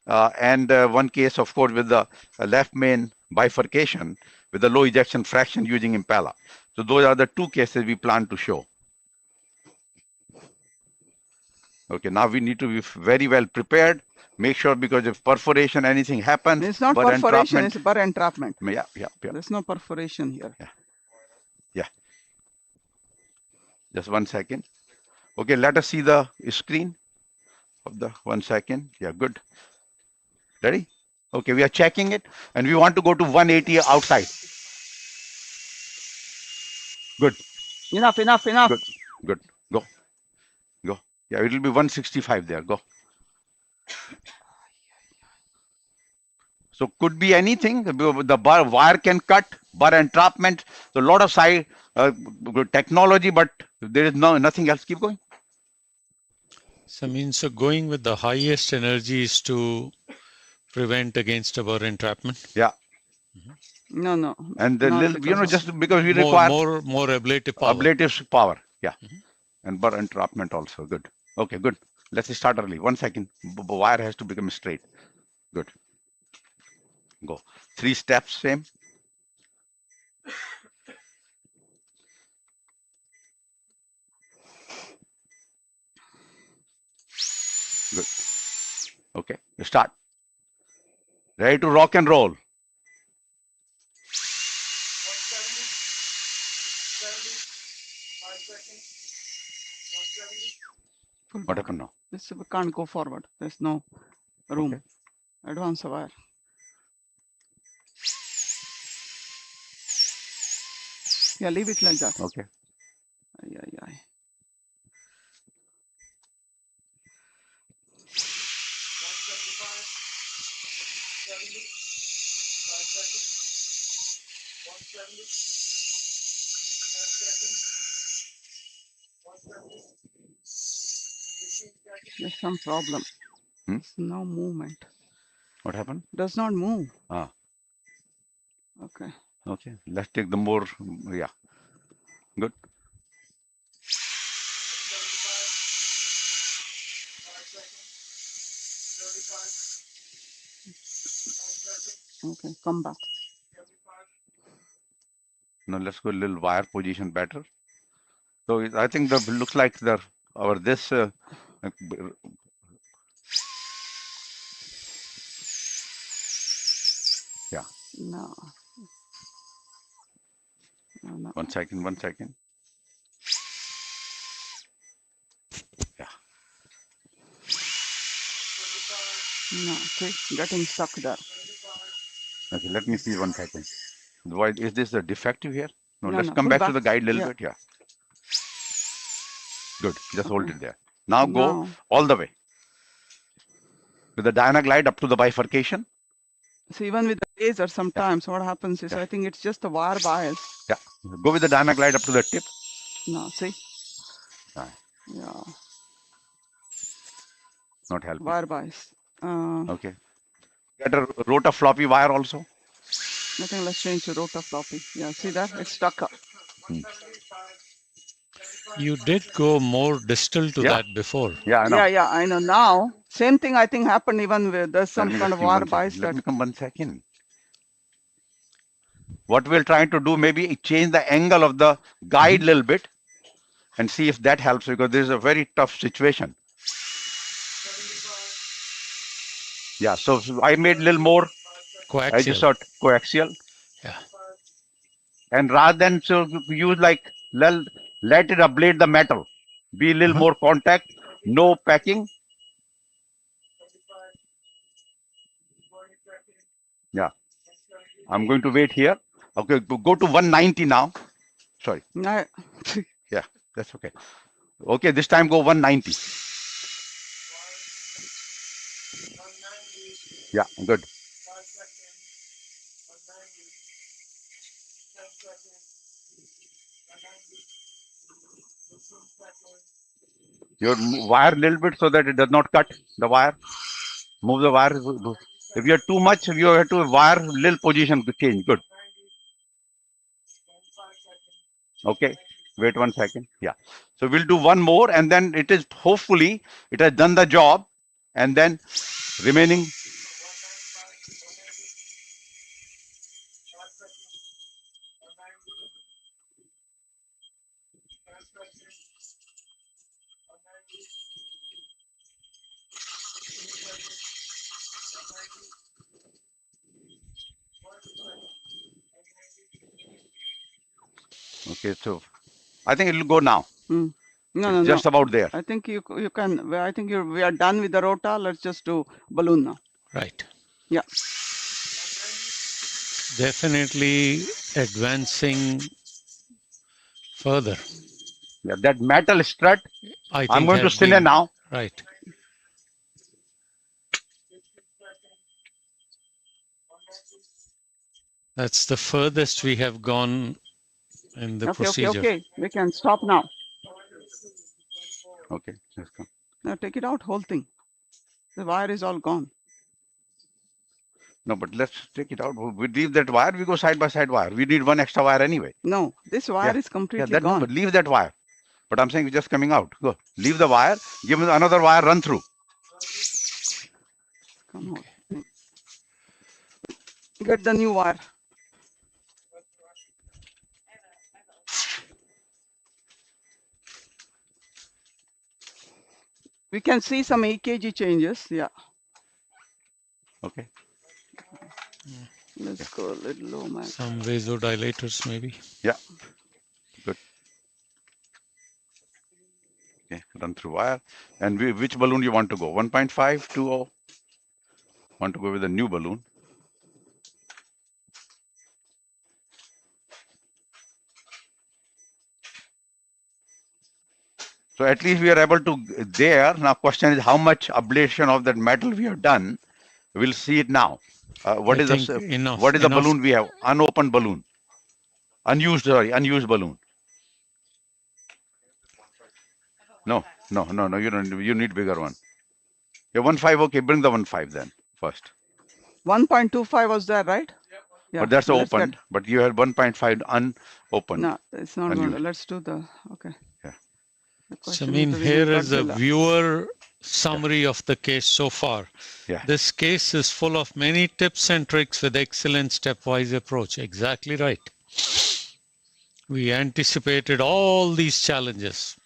And one case, of course, with the left main bifurcation with the low ejection fraction using Impala. So those are the 2 cases we plan to show. Okay, now we need to be very well prepared. Make sure, because if perforation, anything happens. It's not perforation, it's burr entrapment. Yeah. There's no perforation here. Yeah. Just 1 second. Okay, let us see the screen of the 1 second. Yeah, good. Ready? Okay, we are checking it and we want to go to 180 outside. Good. Enough. Good. Go. Yeah, it will be 165 there. Go. So could be anything. The wire can cut, burr entrapment. So a lot of side technology, but there is nothing else. Keep going. So means going with the highest energy is to prevent against a burr entrapment. Yeah. No. And then just because we require more ablative power. Ablative power. Yeah. And burr entrapment also. Good. Okay, good. Let's start early. 1 second. Wire has to become straight. Good. Go. 3 steps, same. Good. Okay, you start. Ready to rock and roll. 170, What happened now? This we can't go forward. There's no room. Okay. Advance the wire. Yeah, leave it like that. Okay. Yeah. There's some problem. There's no movement. What happened? Does not move. Ah. Okay. Okay. Let's take the more. Yeah. Good. Okay, come back. Now let's go a little wire position better. So I think the looks like the our this. Yeah. No. No. 1 second. 1 second. Yeah. No. See, getting stuck there. Okay. Let me see 1 second. Why is this a defective here? No. No, Let's no, come pull back to the back. guide a little Yeah. bit. Yeah. Good. Just hold it there. Now go Now. all the way with the Dynaglide up to the bifurcation. So even with the laser, sometimes what happens is Yeah. I think it's just the wire bias. Yeah. Go with the Dynaglide up to the tip. No, see? Ah. Yeah, Not helping. wire bias. Okay. Get a rota floppy wire also. I think let's change to rota floppy. Yeah, see that? It's stuck up. You did go more distal to Yeah. that before. Yeah, I know. Yeah, I know. Now, same thing I think happened even with there's some Let me kind just of see wire 1 bias second. Let that. me come 1 second. What we're trying to do, maybe change the angle of the guide a little bit and see if that helps, because this is a very tough situation. Yeah, so I made a little more. I just Coaxial. thought coaxial. Yeah. And rather than use like let it ablate the metal, be a little more contact, no packing. Yeah, I'm going to wait here. Okay, go to 190 now. Sorry. No. Yeah, that's okay. Okay, this time go 190. Yeah, good. You wire a little bit so that it does not cut the wire. Move the wire. If you are too much, you have to wire little position to change. Good. Okay. Wait 1 second. Yeah. So we'll do one more, and then it is hopefully it has done the job, and then remaining. Okay, so I think it will go now. No, It's just about there. I think you can. I think we are done with the rota. Let's just do balloon now. Right. Yeah. Definitely advancing further. Yeah, that metal strut. I think I'm going to has spin it been- now. Right. That's the furthest we have gone in the procedure. Okay. We can stop now. Okay, let's come. Now take it out, whole thing. The wire is all gone. No, but let's take it out. We leave that wire. We go side by side wire. We need one extra wire anyway. No, this wire Yeah. is completely Yeah, that no, gone. but leave that wire. But I'm saying it's just coming out. Go. Leave the wire. Give me another wire. Run through. Come on. Get the new wire. We can see some EKG changes. Yeah. Okay. Let's go a little low, man. Some vasodilators maybe. Yeah. Good. Okay. Run through wire. And which balloon you want to go? 1.5, 2.0. Want to go with a new balloon. So at least we are able to there. Now question is how much ablation of that metal we have done. We'll see it now. What I is think the enough, what is the enough. balloon we have? Unopened balloon. Unused balloon. No. You don't. You need bigger one. Yeah, 1.5. Okay, bring the 1.5 then first. 1.25 was there, right? Yeah. But that's let's opened. get- But you had 1.5 unopened. No, it's not Unused. going to. Let's do the. Okay. Yeah. The So, question I is mean, to here remove is a Godzilla. viewer summary of the case so far. Yeah. This case is full of many tips and tricks with excellent stepwise approach. Exactly right. We anticipated all these challenges.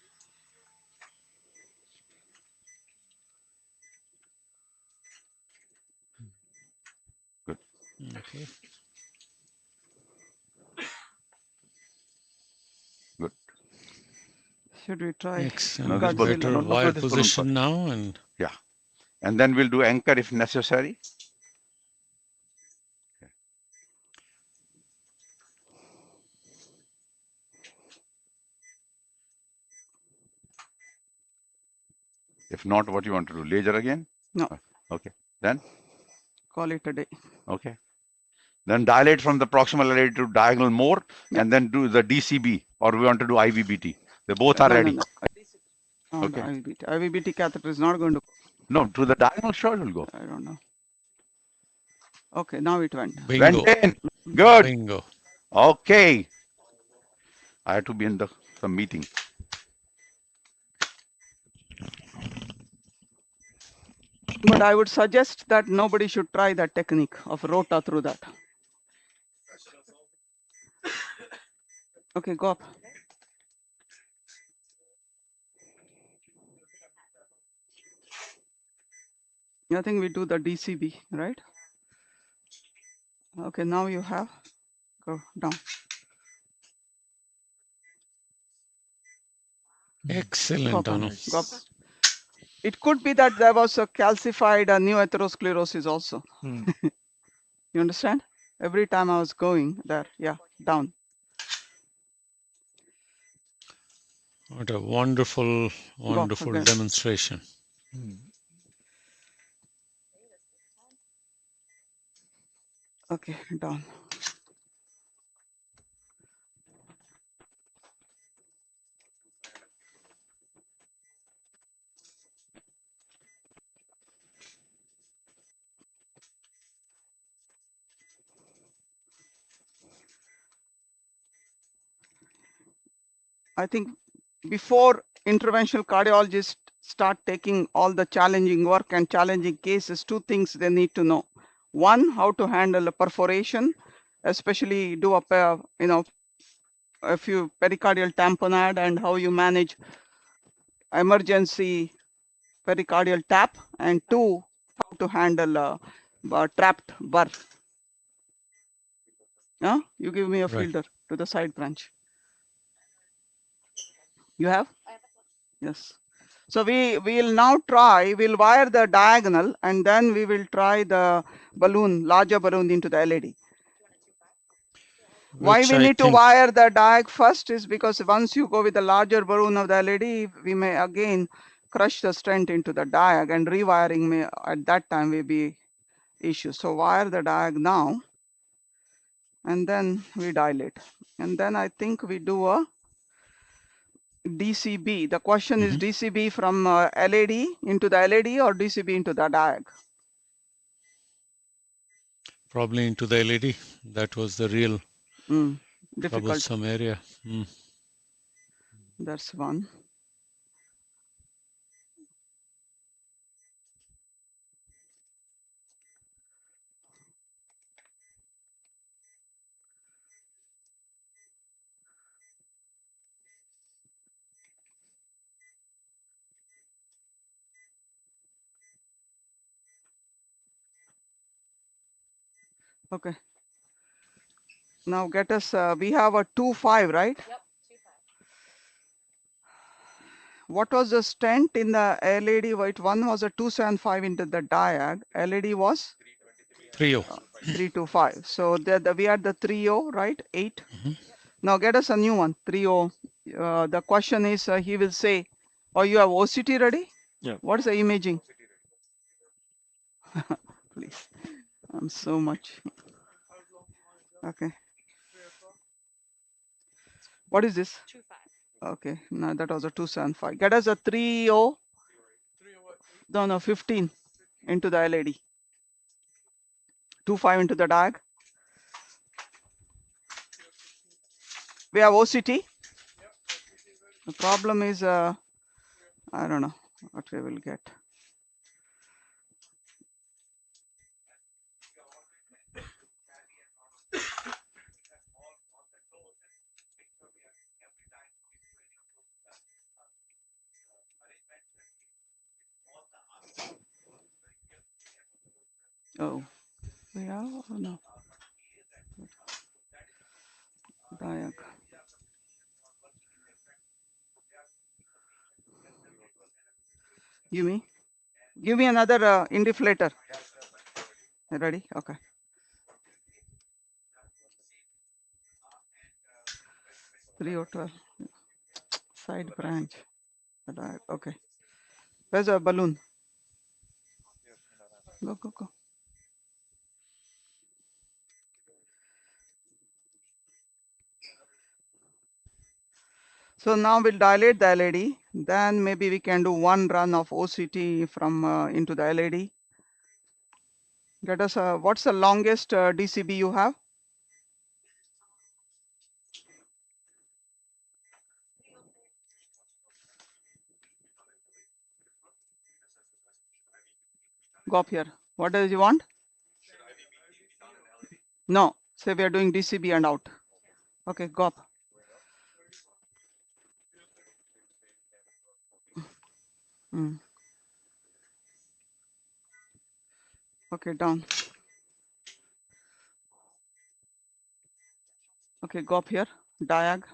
Okay. Good. Should we try Excellent. this balloon. Better No, wire this balloon first. position now, and Yeah. And then we'll do anchor if necessary. If not, what you want to do? Laser again? No. Okay. Then? Call it a day. Okay. Then dilate from the proximal LAD to diagonal more, Yeah. and then do the DCB, or we want to do IVBT. They both are ready. No. Oh, Okay. the IVBT. IVBT catheter is not going to. No, to the diagonal, sure will go. I don't know. Okay, now it went. bingo. Went in. Good. Bingo. Okay. I had to be in some meeting. But I would suggest that nobody should try that technique of rota through that. Okay, go up. I think we do the DCB, right? Okay, now you have, go down. Excellent, Go up, Anu. go up. It could be that there was a calcified new atherosclerosis also. You understand? Every time I was going there, yeah, down. What a wonderful, wonderful again. demonstration. Okay, down. I think before interventional cardiologists start taking all the challenging work and challenging cases, two things they need to know. One, how to handle a perforation, especially do a few pericardial tamponade, and how you manage emergency pericardial tap, and two, how to handle a trapped burr. You give me a Right. fielder to the side branch. You have? Yes. So we'll now try, we'll wire the diagonal, and then we will try the balloon, larger balloon into the LAD. Why Which we I need to think- wire the diag first is because once you go with the larger balloon of the LAD, we may again crush the stent into the diag, and rewiring may at that time will be issue. So wire the diag now, and then we dilate. And then I think we do a DCB. The question is DCB from LAD into the LAD or DCB into the diag? Probably into the LED. That was the real Difficult. troublesome area. That's one. Okay. Now get us, we have a 2.5, right? Yep, 2.5. What was the stent in the LAD? White one was a 275 into the diag. LAD was 3-0. 325. So we had the 30, right? 8. Now get us a new one, 30. The question is, he will say, oh, you have OCT ready? Yeah. What is the imaging? Please. I'm so much. Okay. What is this? 2.5. Okay. No, that was a 275. Get us a 30. No, 15 into the LAD. 2.5 into the diag. We have OCT. The problem is, I don't know what we will get. Oh, we have or no? Diag. Give me another indiflator. Ready? Okay. Three or 12. Side branch. Okay. Where's a balloon? Go, go, go. So now we'll dilate the LAD. Then maybe we can do one run of OCT from into the LAD. Get us what's the longest DCB you have? Go up here. What does you want? No. Say we are doing DCB and out. Okay, go up. Okay, down. Okay, go up here. Diag.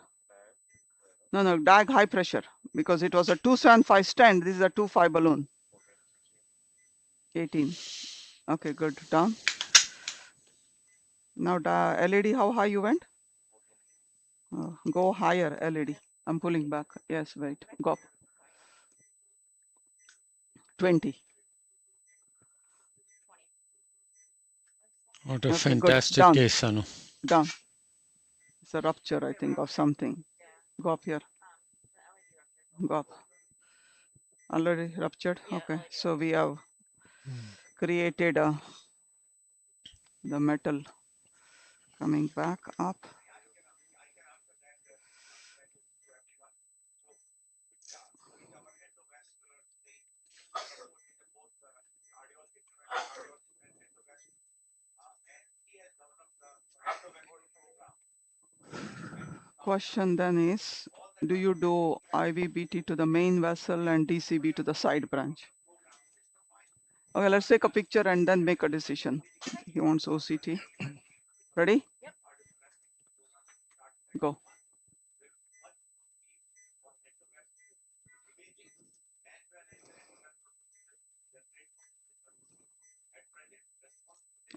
No, diag high pressure because it was a 275 stent. This is a 25 balloon. 18. Okay, good. Down. Now the LAD, how high you went? Go higher, LAD. I'm pulling back. Yes, wait. Go up. 20. What a Okay, fantastic good. case, Anu. Down. It's a rupture, I think, of something. Go up here. Go up. Already ruptured. Okay, so we have created the metal coming back up. Question then is, do you do IVBT to the main vessel and DCB to the side branch? Okay, let's take a picture and then make a decision. He wants OCT. Ready? Yep. Go.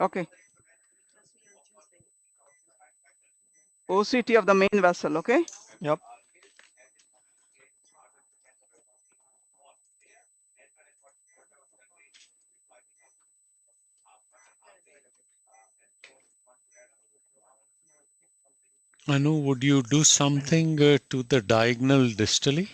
Okay. OCT of the main vessel, okay? Yep. Anu, would you do something to the diagonal distally?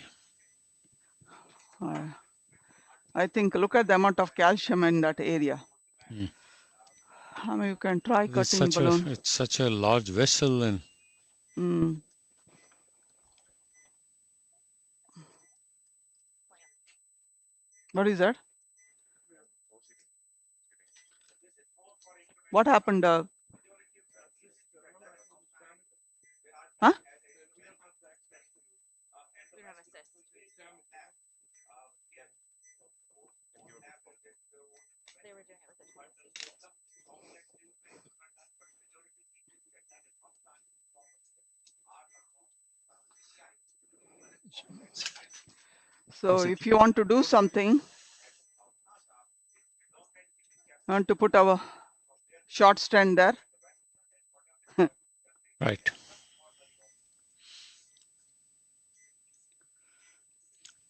I think look at the amount of calcium in that area. I mean, you can try cutting balloon. It's such a large vessel and. What is that? What happened? Huh? So if you want to do something, want to put our short stent there. Right.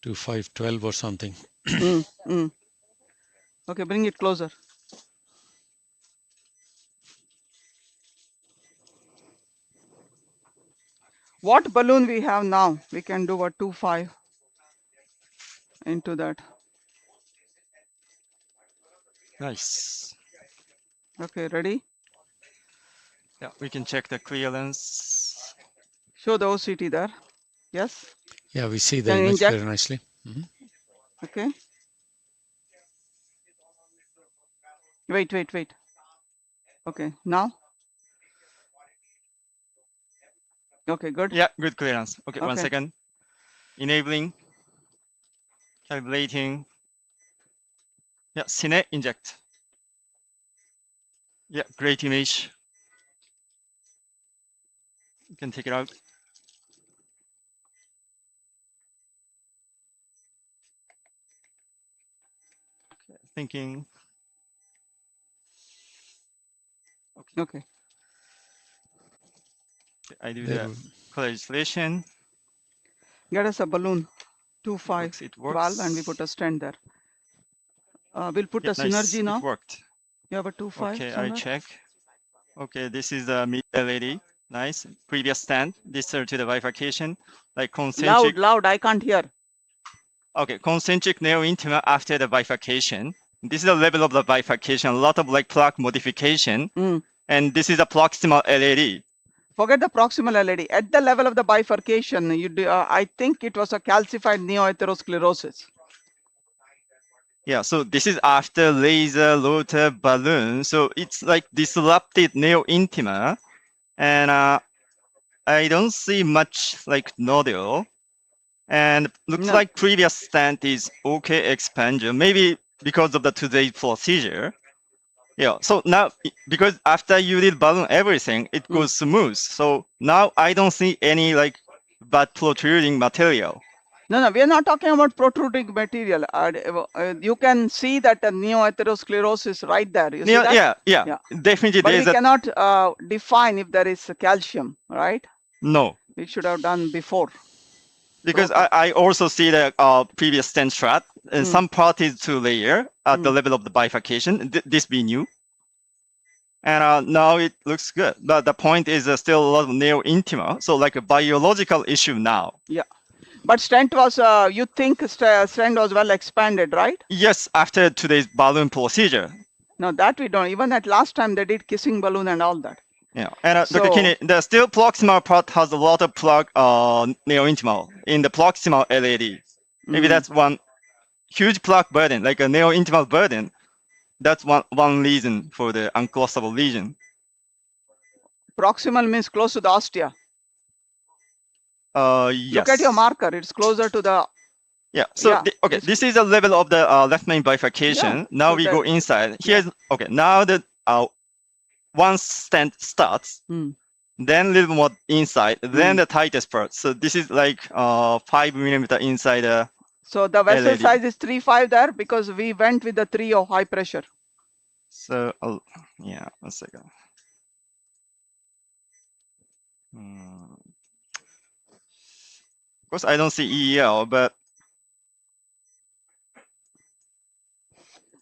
To 512 or something. Okay, bring it closer. What balloon we have now? We can do a 2.5 into that. Nice. Okay, ready? Yeah, we can check the clearance. Show the OCT there. Yes? Yeah, we see the Can you image inject? very nicely. Okay. Wait. Okay, now? Okay, good. Yeah, good clearance. Okay, 1 second. Enabling, calibrating. Yeah, cine inject. Yeah, great image. You can take it out. Okay, thinking. Okay. Okay, I do the coagulation. Get us a balloon, 2.5 It works. valve, and we put a stent there. We'll put a synergy Nice. now. It worked. You have a 2.5 Okay, somewhere? I check. Okay, this is the mid LED. Nice. Previous stand. This to the bifurcation. Like concentric. Loud, I can't hear. Okay, concentric neo-intima after the bifurcation. This is the level of the bifurcation. A lot of like plaque modification. And this is a proximal LED. Forget the proximal LED. At the level of the bifurcation, I think it was a calcified neoatherosclerosis. Yeah, so this is after laser rotor balloon. So it's like disrupted neo-intima. And I don't see much like nodule. And looks like previous stent is okay expansion, maybe because of the today's procedure. Yeah, so now because after you did balloon everything, it goes smooth. So now I don't see any like bad protruding material. No, we are not talking about protruding material. You can see that a neoatherosclerosis right there. You see that? Yeah, definitely. But we cannot define if there is calcium, right? No. We should have done before. Because I also see the previous stent strat, and some part is 2-layer at the level of the bifurcation. This we knew. And now it looks good. But the point is still a lot of neo-intima. So like a biological issue now. Yeah. But stent was, you think stent was well expanded, right? Yes, after today's balloon procedure. No, that we don't. Even at last time they did kissing balloon and all that. Yeah, and Dr. Kinney, the still proximal part has a lot of plaque neo-intimal in the proximal LAD. Maybe that's one huge plaque burden, like a neo-intimal burden. That's one reason for the uncrossable lesion. Proximal means close to the ostia. Yes. Look at your marker. It's closer to the. Yeah. So okay, this is the level of the left main bifurcation. Yeah, now so we go inside. Here's okay. Now the once stent starts, then a little more inside, then the tightest part. So this is like 5 millimeter inside. So the vessel LAD. size is 3.5 there because we went with the 3 of high pressure. So yeah, 1 second. Of course, I don't see EEL, but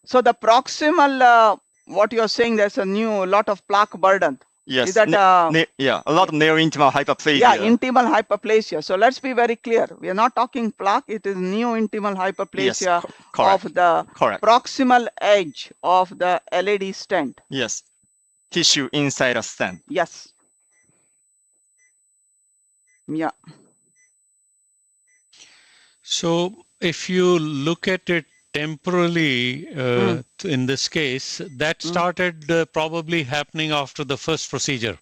so the proximal, what you're saying, there's a lot of plaque burden. yes, Is that yeah, a lot of neo-intimal hyperplasia. Yeah, intimal hyperplasia. So let's be very clear. We are not talking plaque. It is neo-intimal hyperplasia of the proximal edge of the LAD stent. Yes, tissue inside a stent. Yes. Yeah. So if you look at it temporally, in this case, that started probably happening after the first procedure.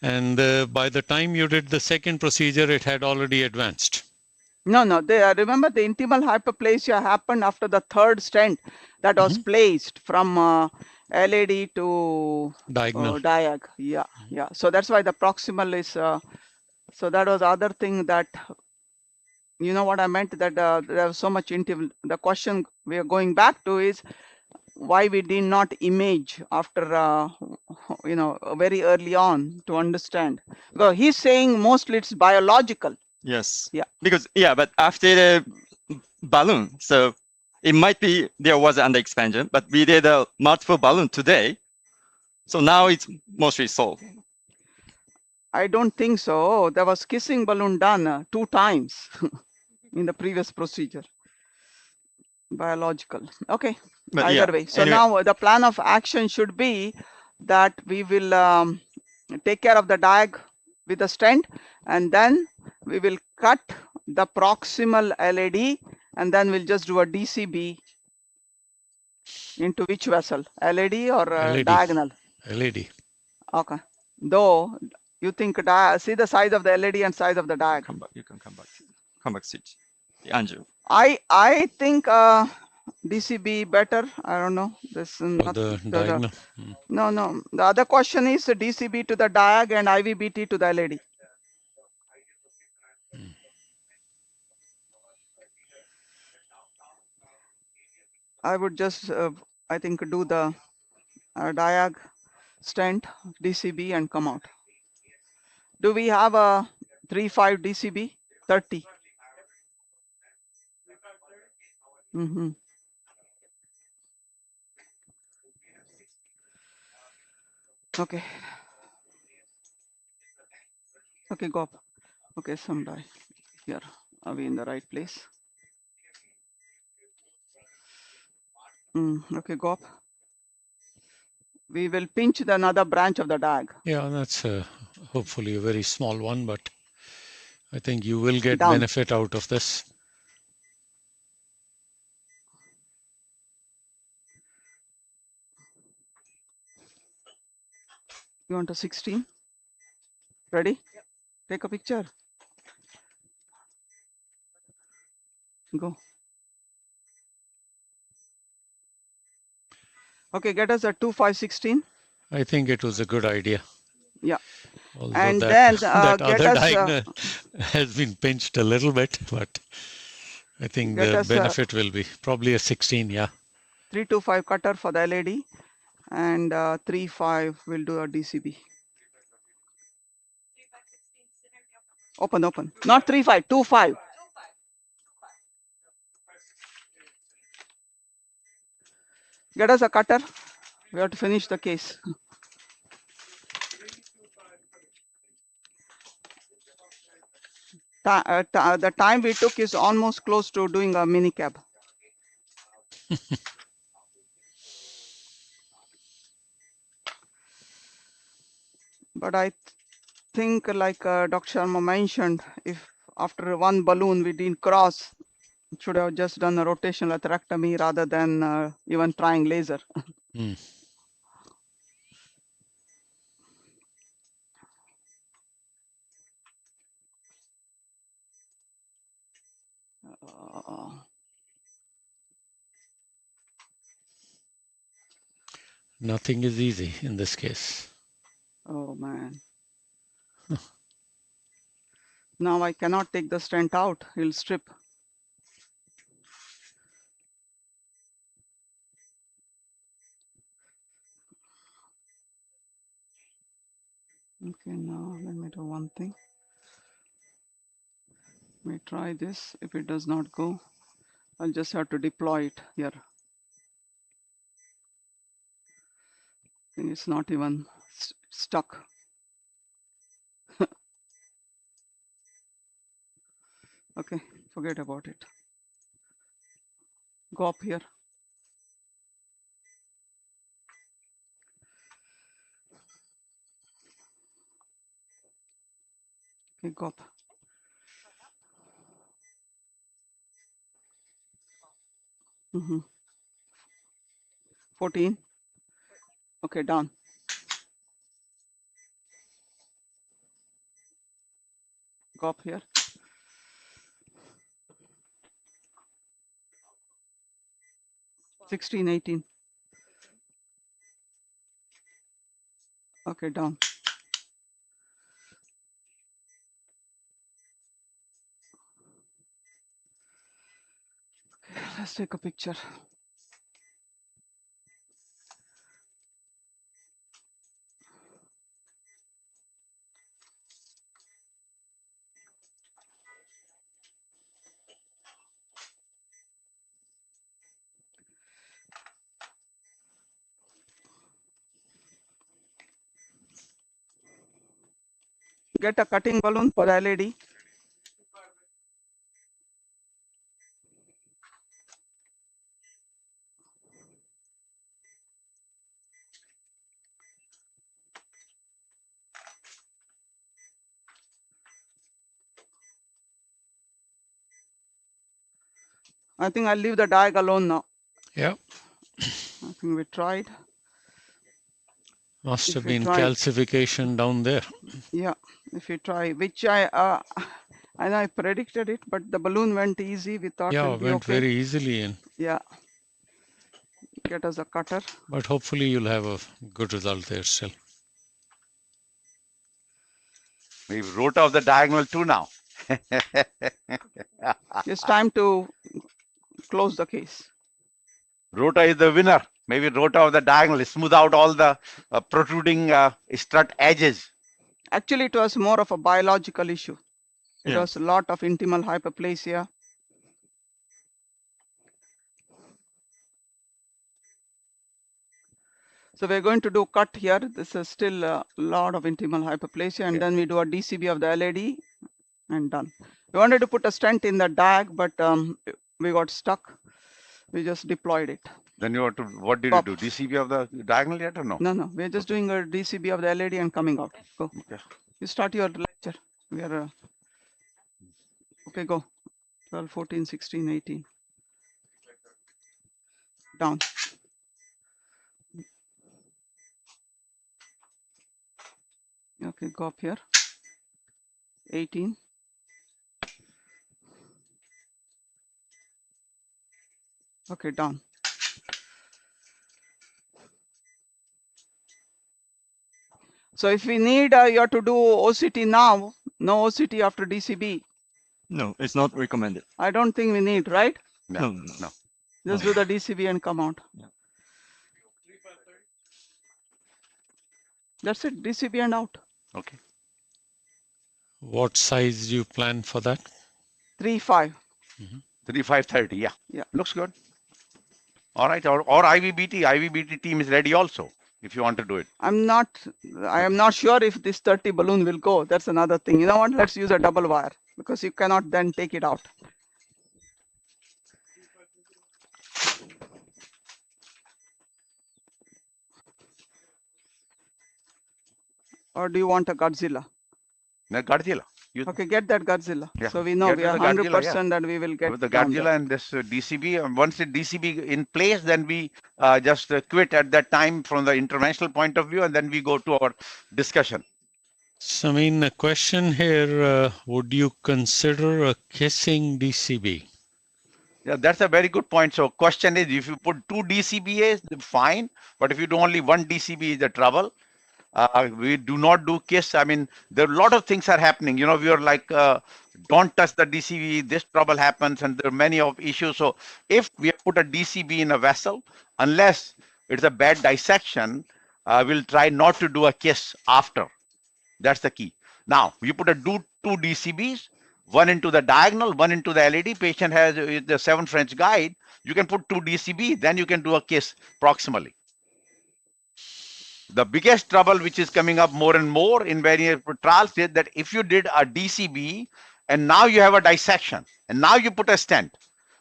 And by the time you did the second procedure, it had already advanced. No. Remember the intimal hyperplasia happened after the third stent that was placed from LAD to diagonal. Diag. Yeah. So that's why the proximal is. So that was the other thing that. You know what I meant, that there was so much intimal. The question we are going back to is why we did not image after, very early on to understand. Because he's saying mostly it's biological. Yes. Yeah. Because, but after the balloon, so it might be there was an underexpansion, but we did a multiple balloon today. So now it's mostly solved. I don't think so. There was kissing balloon done 2 times in the previous procedure. Biological. Okay. But either way. So anyway, now the plan of action should be that we will take care of the diag with the stent, and then we will cut the proximal LAD, and then we'll just do a DCB into which vessel? LAD or LAD. diagonal? LAD. Okay. Though you think see the size of the LAD and size of the diag. Come back. You can come back. Come back, switch. Angio. I think DCB better. I don't know. This not the diagonal. No. The other question is DCB to the diag and IVBT to the LAD. I would just, I think, do the diag, stent, DCB, and come out. Do we have a 3.5 DCB? 30. Mm-hmm. Okay. Okay, go up. Okay, some die here. Are we in the right place? Okay, go up. We will pinch the another branch of the diag. Yeah, that's hopefully a very small one, but I think you will get Down. benefit out of this. You want a 16? Ready? Yep. Take a picture. Go. Okay, get us a 2.5/16. I think it was a good idea. Yeah. Although And that, then that get other us diagonal has been pinched a little bit, but I think get the us benefit will be probably a 16, yeah. 325 cutter for the LAD, and 3.5 will do a DCB. Open, not 3.5, 2.5. Get us a cutter. We have to finish the case. The time we took is almost close to doing a mini cab. But I think, like Dr. Sharma mentioned, if after one balloon we didn't cross, should have just done a rotational atherectomy rather than even trying laser. Mm. Nothing is easy in this case. Oh man. Now I cannot take the stent out, he'll strip. Okay, now let me do one thing. Let me try this. If it does not go, I'll just have to deploy it here. I think it's not even stuck. Okay, forget about it. Go up here. Okay, go up. Mm-hmm. 14. Okay, down. Go up here. 16, 18. Okay, down. Okay, let's take a picture. Get a cutting balloon for LAD. I think I'll leave the diag alone now. Yeah. I think we tried. Must If have we been tried. calcification down there. Yeah, if we try, which I know I predicted it, but the balloon went easy. We thought Yeah, it'll be went okay. very easily in. Yeah. Get us a cutter. But hopefully you'll have a good result there still. We wrote off the diagonal too now. It's time to close the case. Rota is the winner. Maybe rota of the diagonal, smooth out all the protruding strut edges. Actually, it was more of a biological issue. It Yeah. was a lot of intimal hyperplasia. So we're going to do cut here. This is still a lot of intimal hyperplasia, and then we do a DCB of the LAD and done. We wanted to put a stent in the diag, but we got stuck. We just deployed it. Then you have to, what did Pop. you do? DCB of the diagonal yet or no? No, we're just doing a DCB of the LAD and coming out. Go. Okay. You start your lecture. We are okay. Go. 12, 14, 16, 18. Down. Okay, go up here. 18. Okay, down. So if we need you have to do OCT now, no OCT after DCB. No, it's not recommended. I don't think we need, right? No. No. Just do the DCB and come out. Yeah. That's it, DCB and out. Okay. What size do you plan for that? 3.5. 3530. Yeah. Yeah. Looks good. All right. Or IVBT. IVBT team is ready also if you want to do it. I am not sure if this 30 balloon will go. That's another thing. You know what? Let's use a double wire because you cannot then take it out. Or do you want a Godzilla? No, Godzilla. Okay, get that Godzilla. Yeah, So we know get we are the Godzilla, 100% and we will get with the down Godzilla there. and this DCB. And once the DCB in place, then we just quit at that time from the interventional point of view, and then we go to our discussion. So, I mean, a question here, would you consider a kissing DCB? Yeah, that's a very good point. So question is, if you put 2 DCBAs, fine. But if you do only 1 DCB, is the trouble. We do not do KISS. I mean, there are a lot of things are happening. You know, we are like, don't touch the DCB, this trouble happens, and there are many of issues. So if we put a DCB in a vessel, unless it's a bad dissection, we'll try not to do a KISS after. That's the key. Now, you put two DCBs, one into the diagonal, one into the LAD. Patient has the 7 French guide. You can put 2 DCB, then you can do a KISS proximally. The biggest trouble which is coming up more and more in various trials is that if you did a DCB and now you have a dissection and now you put a stent.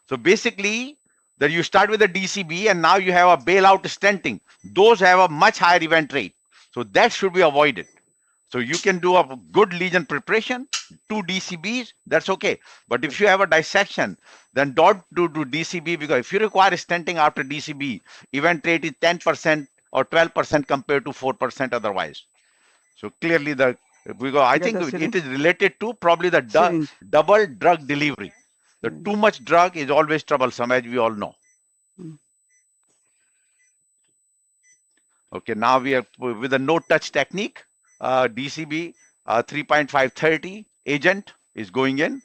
So basically that you start with a DCB and now you have a bailout stenting. Those have a much higher event rate. So that should be avoided. So you can do a good lesion preparation, 2 DCBs, that's okay. But if you have a dissection, then don't do DCB, because if you require stenting after DCB, event rate is 10% or 12% compared to 4% otherwise. So clearly I think it is related to probably the double drug delivery. The too much drug is always troublesome, as we all know. Okay, now we are with a no touch technique. DCB 3.530 agent is going in.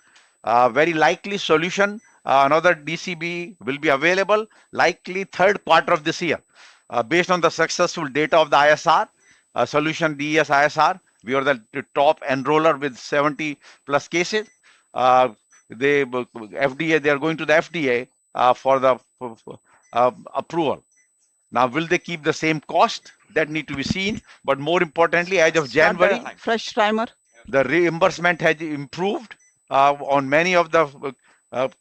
Very likely solution, another DCB will be available likely 3rd quarter of this year. Based on the successful data of the ISR, solution DES ISR, we are the top enroller with 70 plus cases. They are going to the FDA for the approval. Now, will they keep the same cost? That need to be seen. But more importantly, as of January, fresh timer, the reimbursement has improved on many of the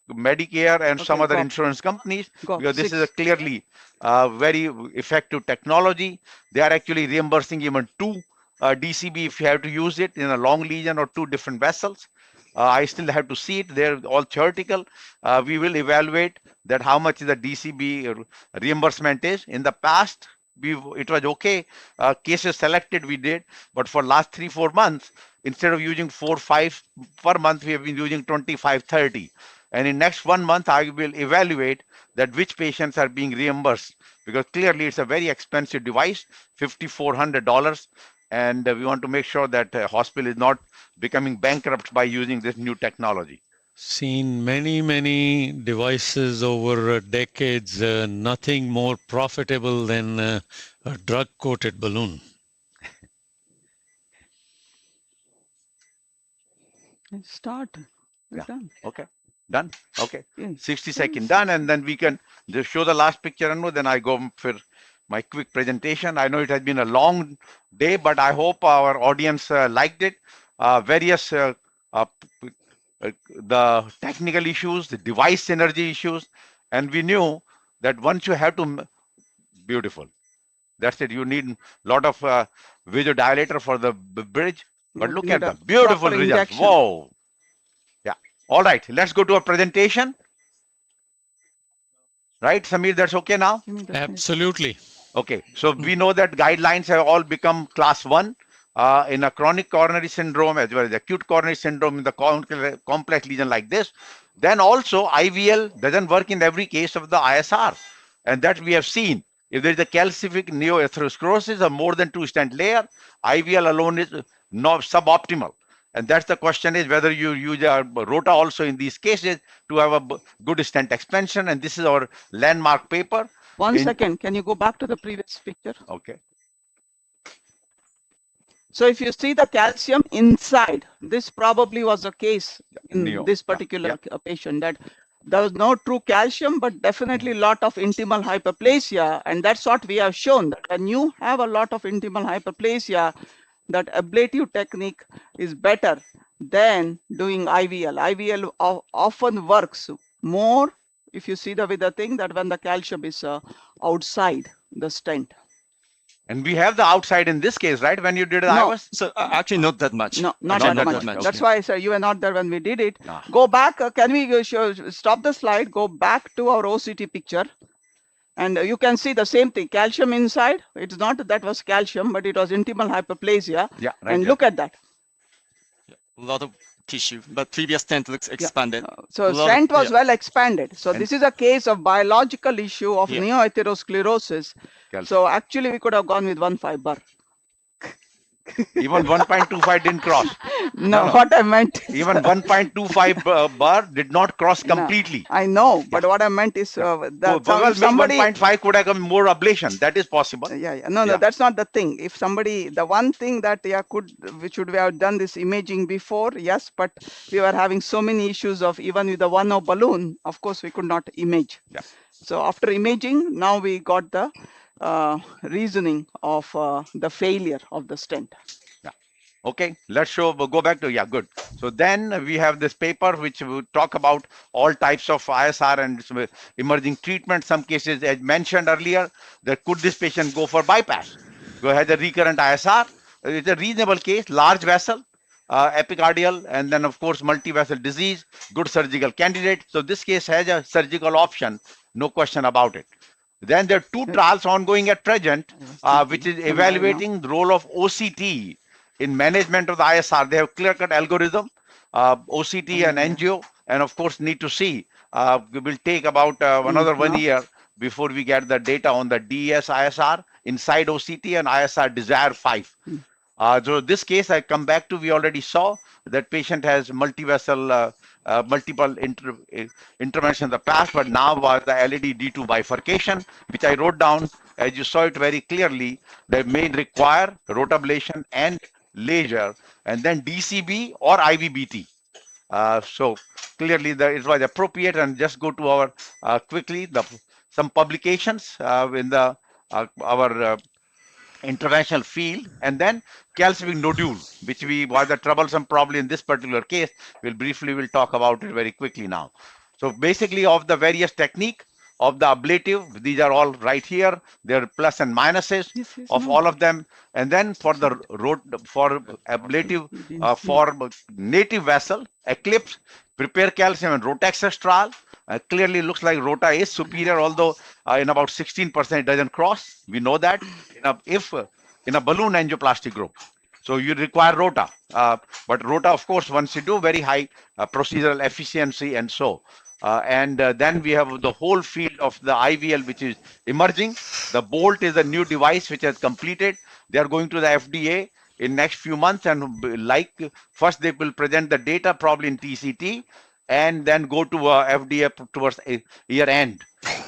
Medicare and some other insurance companies, because this is a clearly very effective technology. They are actually reimbursing even 2 DCB if you have to use it in a long lesion or 2 different vessels. I still have to see it. They're all theoretical. We will evaluate that how much the DCB reimbursement is. In the past, it was okay. Cases selected we did, but for last 3-4 months, instead of using 4-5 per month, we have been using 25-30. And in next 1 month, I will evaluate that which patients are being reimbursed, because clearly it's a very expensive device, $5,400. And we want to make sure that hospital is not becoming bankrupt by using this new technology. Seen many devices over decades, nothing more profitable than a drug-coated balloon. Start. We're Yeah. done. Okay. Done. Okay. Yeah. 60-second done, and then we can just show the last picture, and then I go for my quick presentation. I know it has been a long day, but I hope our audience liked it. Various the technical issues, the device synergy issues, and we knew that once you have to beautiful. That's it. You need a lot of vasodilator for the bridge, but You look need at a the beautiful proper results. injection. Whoa. Yeah. All right. Let's go to a presentation. Right, Samir, that's okay now? Give me the Absolutely. Okay, so we know that guidelines have all become class 1 in a chronic coronary syndrome as well as acute coronary syndrome in the complex lesion like this. Then also IVL doesn't work in every case of the ISR, and that we have seen. If there is a calcific neoatherosclerosis of more than 2 stent layer, IVL alone is not suboptimal. And that's the question, is whether you use a rota also in these cases to have a good stent expansion. And this is our landmark paper. One second, can you go back to the previous picture? Okay. So if you see the calcium inside, this probably was a case in Neo. this particular patient, that there was no true calcium, but definitely a lot of intimal hyperplasia. And that's what we have shown, that when you have a lot of intimal hyperplasia, that ablative technique is better than doing IVL. IVL often works more, if you see with the thing, that when the calcium is outside the stent. And we have the outside in this case, right? When you did the No. IVS? So actually not that much. No, not Not that that much. much. That's Okay. why I said you were not there when we did it. Ah. Go back. Can we stop the slide? Go back to our OCT picture. And you can see the same thing. Calcium inside. It's not that was calcium, but it was intimal hyperplasia. Yeah, right. And look at that. A lot of tissue, but previous stent looks expanded. So A lot of- stent was yeah. well expanded. So And- this is a case of biological issue of Yeah. neoatherosclerosis. Calcium. So actually we could have gone with 1 fiber. Even 1.25 didn't cross. No, No. what I meant. Even 1.25 bar did not cross completely. I know, but what I meant is So, that well, somebody. 1.5 could have come more ablation. That is possible. Yeah. No, Yeah. that's not the thing. If somebody, the one thing that which should we have done this imaging before, yes, but we were having so many issues of even with the 1O balloon, of course, we could not image. Yeah. So after imaging, now we got the reasoning of the failure of the stent. Okay, let's go back to, good. So then we have this paper which will talk about all types of ISR and emerging treatment. Some cases, as mentioned earlier, that could this patient go for bypass? Go ahead, the recurrent ISR. It's a reasonable case, large vessel, epicardial, and then of course multi-vessel disease, good surgical candidate. So this case has a surgical option, no question about it. Then there are 2 trials ongoing at present, which is evaluating the role of OCT in management of the ISR. They have clear-cut algorithm, OCT and angio, and of course need to see. We will take about another 1 year before we get the data on the DES ISR inside OCT and ISR Desire 5. So this case I come back to, we already saw that patient has multi-vessel, multiple interventions in the past, but now was the LAD-D2 bifurcation, which I wrote down, as you saw it very clearly, they may require rotablation and laser, and then DCB or IVBT. So clearly it was appropriate. And just go to our quickly some publications in the our interventional field, and then calcific nodule, which was a troublesome problem in this particular case. We'll talk about it very quickly now. So basically, of the various technique of the ablative, these are all right here. There are plus and minuses of all of them. And then for the ablative, for native vessel, eclipse, prepare calcium and rotaxis trial. Clearly looks like rota is superior, although in about 16% it doesn't cross. We know that in a balloon angioplasty group. So you require rota, but rota, of course, once you do, very high procedural efficiency and so. And then we have the whole field of the IVL, which is emerging. The Bolt is a new device which has completed. They are going to the FDA in next few months, and first they will present the data probably in TCT. and then go to FDA towards year end.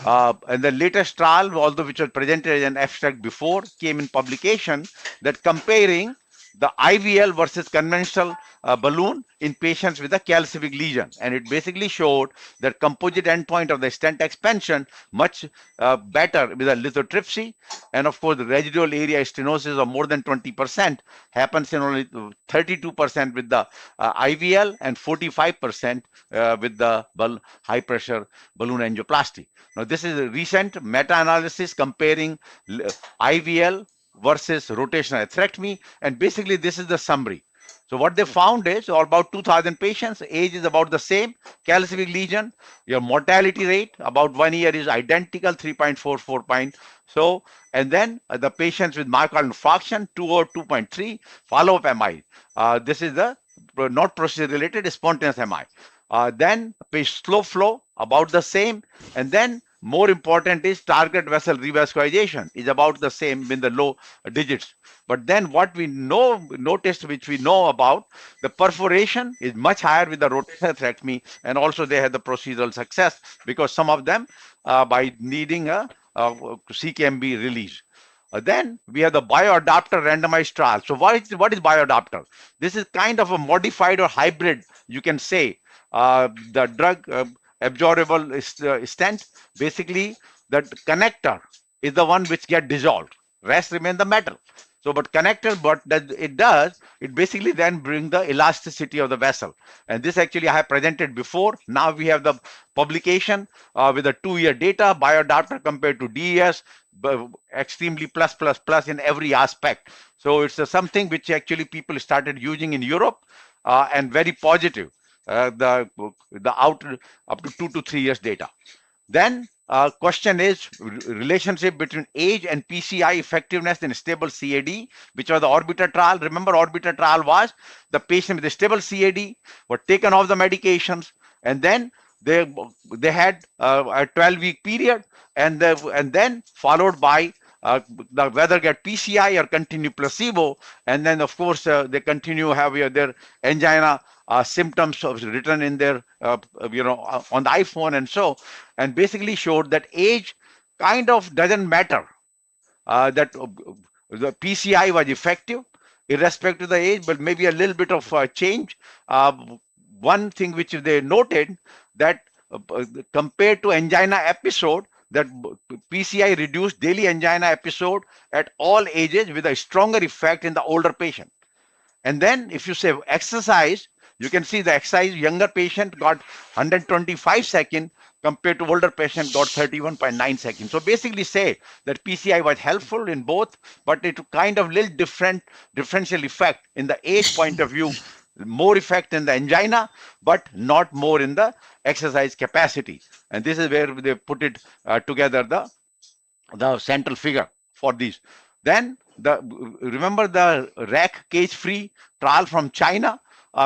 And the latest trial, although which was presented as an abstract before, came in publication that comparing the IVL versus conventional balloon in patients with a calcific lesion. And it basically showed that composite endpoint of the stent expansion much better with a lithotripsy. And of course, the residual area stenosis of more than 20% happens in only 32% with the IVL and 45% with the high pressure balloon angioplasty. Now, this is a recent meta-analysis comparing IVL versus rotational atherectomy, and basically this is the summary. So what they found is about 2,000 patients, age is about the same, calcific lesion, your mortality rate about 1 year is identical, 3.44 point. So, and then the patients with myocardial infarction, 2 or 2.3, follow-up MI. This is the not procedure related, spontaneous MI. Then slow flow about the same, and then more important is target vessel revascularization is about the same in the low digits. But then what we noticed, which we know about, the perforation is much higher with the rotational atherectomy, and also they had the procedural success because some of them by needing a CKMB release. Then we have the bioadapter randomized trial. So what is bioadapter? This is kind of a modified or hybrid, you can say, the drug absorbable stent. Basically, that connector is the one which get dissolved. Rest remain the metal. So, but connector, but that it basically then bring the elasticity of the vessel. And this actually I have presented before. Now we have the publication with the 2-year data, bioadapter compared to DES, extremely plus in every aspect. So it's something which actually people started using in Europe and very positive. The out up to 2 to 3 years data. Then question is relationship between age and PCI effectiveness in stable CAD, which was the Orbiter trial. Remember, Orbiter trial was the patient with a stable CAD were taken off the medications, and then they had a 12-week period, and then followed by whether get PCI or continue placebo, and then of course they continue have their angina symptoms written in their on the iPhone and basically showed that age kind of doesn't matter, that the PCI was effective irrespective of the age, but maybe a little bit of change. One thing which they noted that compared to angina episode, that PCI reduced daily angina episode at all ages with a stronger effect in the older patient. And then if you say exercise, you can see the exercise younger patient got 125 seconds compared to older patient got 31.9 seconds. So basically say that PCI was helpful in both, but it kind of little differential effect in the age point of view, more effect in the angina, but not more in the exercise capacity. And this is where they put it together, the central figure for these. Then remember the rack cage free trial from China,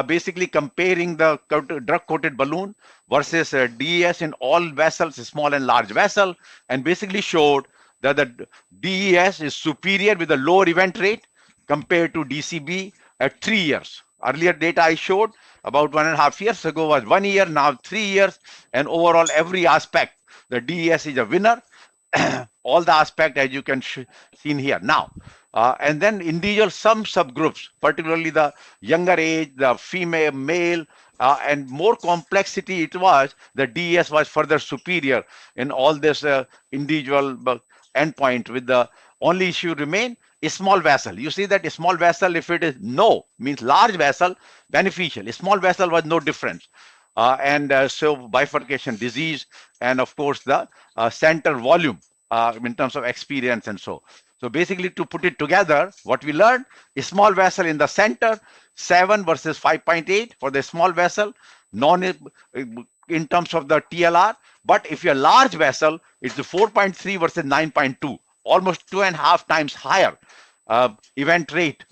basically comparing the drug coated balloon versus DES in all vessels, small and large vessel, and basically showed that the DES is superior with a lower event rate compared to DCB at 3 years. Earlier data I showed about 1.5 years ago was 1 year, now 3 years, and overall every aspect the DES is a winner. All the aspect as you can seen here now. And then individual some subgroups, particularly the younger age, the female, male, and more complexity it was, the DES was further superior in all this individual endpoint, with the only issue remain a small vessel. You see that a small vessel, if it is no, means large vessel, beneficial. A small vessel was no difference. So bifurcation disease, and of course the center volume in terms of experience and so. So basically to put it together, what we learned, a small vessel in the center, 7 versus 5.8 for the small vessel, in terms of the TLR. But if you're a large vessel, it's the 4.3 versus 9.2, almost 2.5 times higher event rate,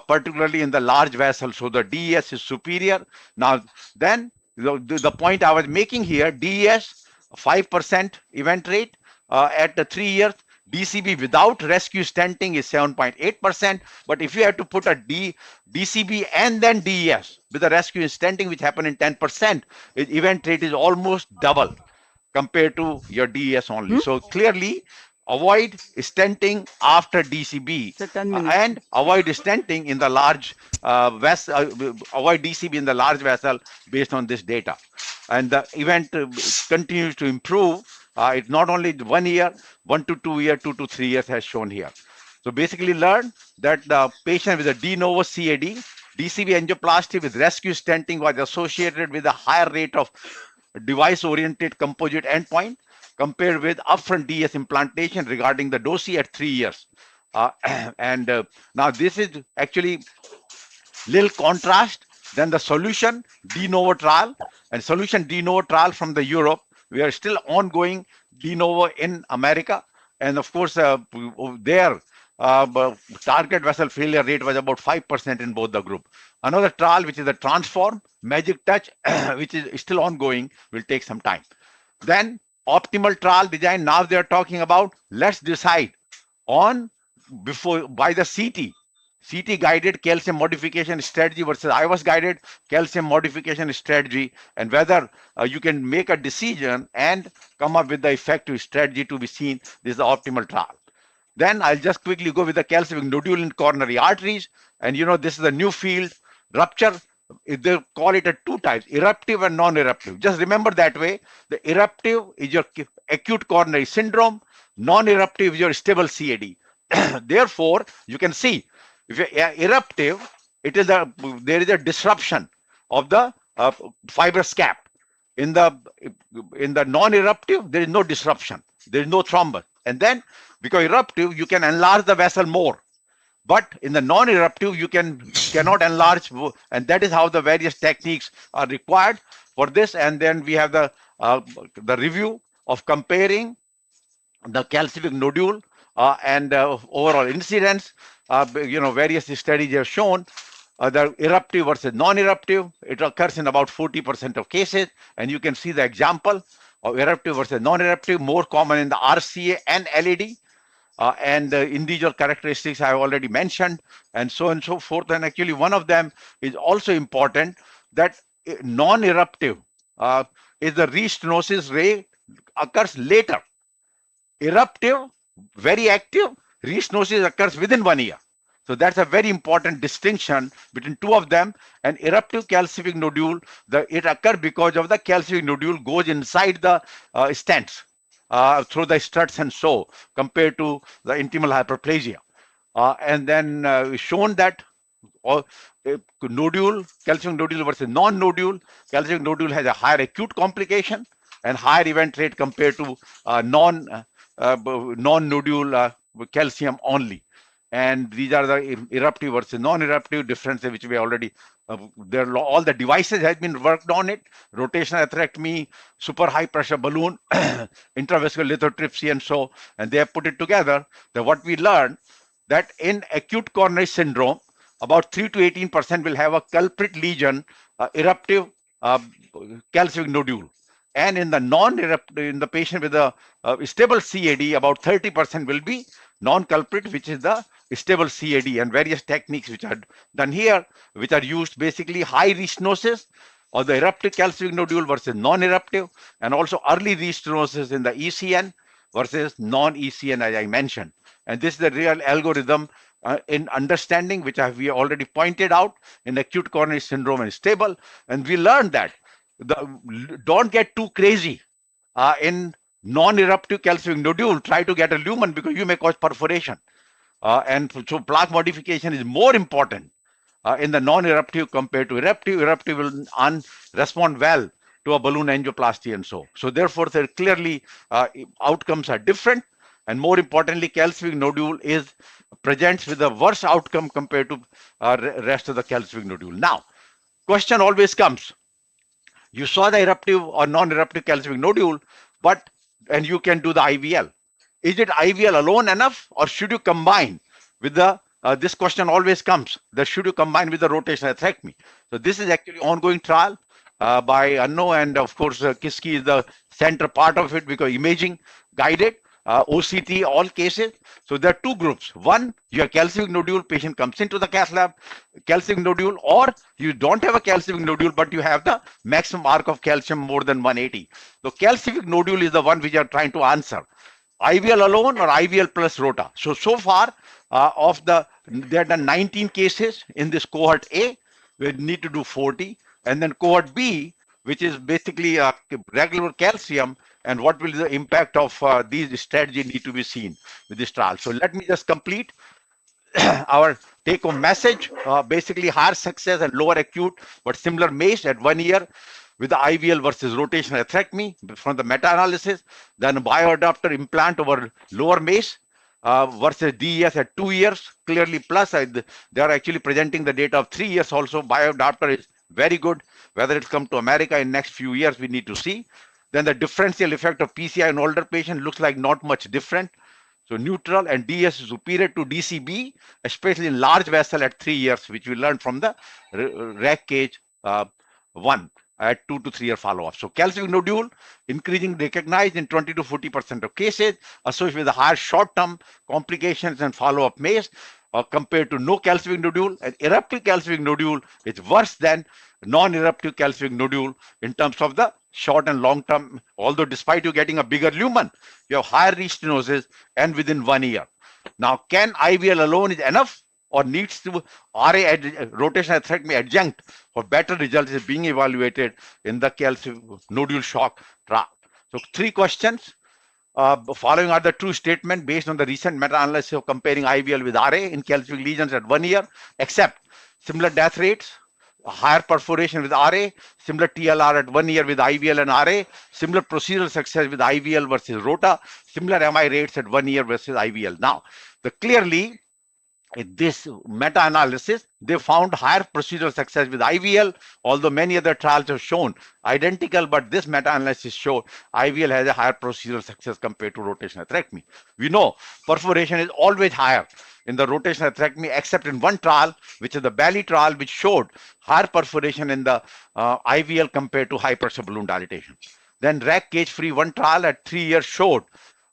particularly in the large vessel. So the DES is superior. Now, then the point I was making here, DES 5% event rate at the 3 years, DCB without rescue stenting is 7.8%. But if you have to put a DCB and then DES with the rescue stenting, which happen in 10%, event rate is almost double compared to your DES only. So clearly, avoid stenting after DCB So 10 minutes. and avoid stenting in the large vessel, avoid DCB in the large vessel based on this data. And the event continues to improve. It's not only 1 year, 1 to 2 year, 2 to 3 years as shown here. So basically learn that the patient with a de novo CAD, DCB angioplasty with rescue stenting was associated with a higher rate of device-oriented composite endpoint compared with upfront DS implantation regarding the DOSI at 3 years. Now this is actually little contrast than the solution de novo trial, and solution de novo trial from the Europe. We are still ongoing de novo in America, and of course their target vessel failure rate was about 5% in both the group. Another trial, which is the transform magic touch, which is still ongoing, will take some time. Then optimal trial design. Now they are talking about, let's decide on by the CT guided calcium modification strategy versus IVUS guided calcium modification strategy, and whether you can make a decision and come up with the effective strategy to be seen. This is the optimal trial. Then I'll just quickly go with the calcific nodule in coronary arteries. And this is a new field, rupture. They call it a 2 types, eruptive and non-eruptive. Just remember that way. The eruptive is your acute coronary syndrome. Non-eruptive is your stable CAD. Therefore, you can see, if you're eruptive, there is a disruption of the fibrous cap. In the non-eruptive, there is no disruption. There is no thrombus. And then, because eruptive, you can enlarge the vessel more. But in the non-eruptive, you cannot enlarge, and that is how the various techniques are required for this. And then we have the review of comparing the calcific nodule and overall incidence. Various studies have shown the eruptive versus non-eruptive. It occurs in about 40% of cases, and you can see the example of eruptive versus non-eruptive, more common in the RCA and LAD. And the individual characteristics I have already mentioned, and so on and so forth. And actually, one of them is also important, that non-eruptive is the restenosis rate occurs later. Eruptive, very active, restenosis occurs within 1 year. So that's a very important distinction between two of them. And eruptive calcific nodule, it occurs because of the calcific nodule goes inside the stents. Through the struts and so, compared to the intimal hyperplasia. And then shown that nodule, calcific nodule versus non-nodule, calcific nodule has a higher acute complication and higher event rate compared to non-nodule calcium only. And these are the eruptive versus non-eruptive differences, which we already, all the devices have been worked on it, rotational atherectomy, super high pressure balloon, intravascular lithotripsy, and so, and they have put it together. That what we learned, that in acute coronary syndrome, about 3 to 18% will have a culprit lesion, eruptive calcific nodule. And in the non-eruptive, in the patient with a stable CAD, about 30% will be non-culprit, which is the stable CAD, and various techniques which are done here, which are used basically high restenosis or the eruptive calcific nodule versus non-eruptive, and also early restenosis in the ECN versus non-ECN, as I mentioned. And this is the real algorithm in understanding, which we already pointed out in acute coronary syndrome and stable. And we learned that don't get too crazy in non-eruptive calcific nodule. Try to get a lumen, because you may cause perforation. And so plaque modification is more important in the non-eruptive compared to eruptive. Eruptive will respond well to a balloon angioplasty and so. So therefore, there clearly outcomes are different. And more importantly, calcific nodule presents with a worse outcome compared to rest of the calcific nodule. Now, question always comes. You saw the eruptive or non-eruptive calcific nodule, and you can do the IVL. Is it IVL alone enough, or should you combine with the, this question always comes, that should you combine with the rotational atherectomy? So this is actually ongoing trial by Anno, and of course Kiski is the center part of it, because imaging guided, OCT, all cases. So there are two groups. One, you have calcific nodule, patient comes into the cath lab, calcific nodule, or you don't have a calcific nodule, but you have the maximum arc of calcium more than 180. So calcific nodule is the one which you are trying to answer. IVL alone or IVL plus rota. So far, there are done 19 cases in this cohort A. We need to do 40. And then cohort B, which is basically regular calcium, and what will the impact of these strategy need to be seen with this trial. So let me just complete our take-home message. Basically higher success and lower acute, but similar MACE at 1 year with the IVL versus rotational atherectomy from the meta-analysis. Then bioadapter implant over lower MACE versus DES at 2 years, clearly plus. They are actually presenting the data of 3 years also. Bioadapter is very good. Whether it comes to America in next few years, we need to see. Then the differential effect of PCI in older patient looks like not much different. So neutral, and DS is superior to DCB, especially in large vessel at 3 years, which we learned from the rack cage 1 at 2 to 3 year follow-up. So calcific nodule increasing recognized in 20 to 40% of cases associated with the higher short-term complications and follow-up MACE compared to no calcific nodule. And eruptive calcific nodule is worse than non-eruptive calcific nodule in terms of the short and long term, although despite you getting a bigger lumen, you have higher restenosis and within 1 year. Now, can IVL alone is enough, or needs to RA rotational atherectomy adjunct for better results is being evaluated in the calcific nodule shock trial. So 3 questions. Following are the true statement based on the recent meta-analysis of comparing IVL with RA in calcific lesions at 1 year, except similar death rates, higher perforation with RA, similar TLR at 1 year with IVL and RA, similar procedural success with IVL versus Rota, similar MI rates at 1 year versus IVL. Now, clearly, in this meta-analysis, they found higher procedural success with IVL, although many other trials have shown identical, but this meta-analysis showed IVL has a higher procedural success compared to rotational atherectomy. We know perforation is always higher in the rotational atherectomy, except in one trial, which is the belly trial, which showed higher perforation in the IVL compared to high pressure balloon dilatation. Then rack cage free one trial at 3 years showed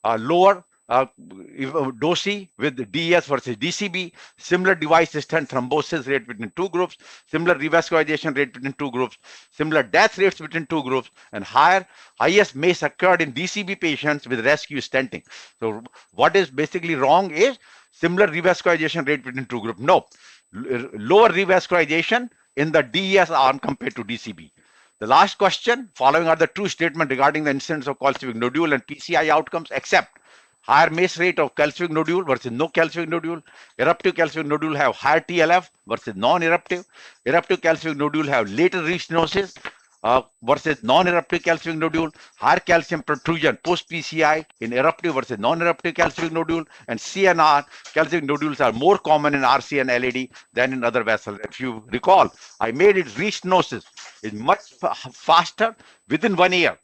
lower DOSI with DES versus DCB, similar device stent thrombosis rate between 2 groups, similar revascularization rate between 2 groups, similar death rates between 2 groups, and highest MACE occurred in DCB patients with rescue stenting. So what is basically wrong is similar revascularization rate between 2 groups. No, lower revascularization in the DES arm compared to DCB. The last question, following are the true statement regarding the incidence of calcific nodule and PCI outcomes, except higher MACE rate of calcific nodule versus no calcific nodule. Eruptive calcific nodule have higher TLF versus non-eruptive. Eruptive calcific nodule have later restenosis versus non-eruptive calcific nodule. Higher calcium protrusion post-PCI in eruptive versus non-eruptive calcific nodule. And CNR calcific nodules are more common in RC and LAD than in other vessels. If you recall, I made it restenosis is much faster within 1 year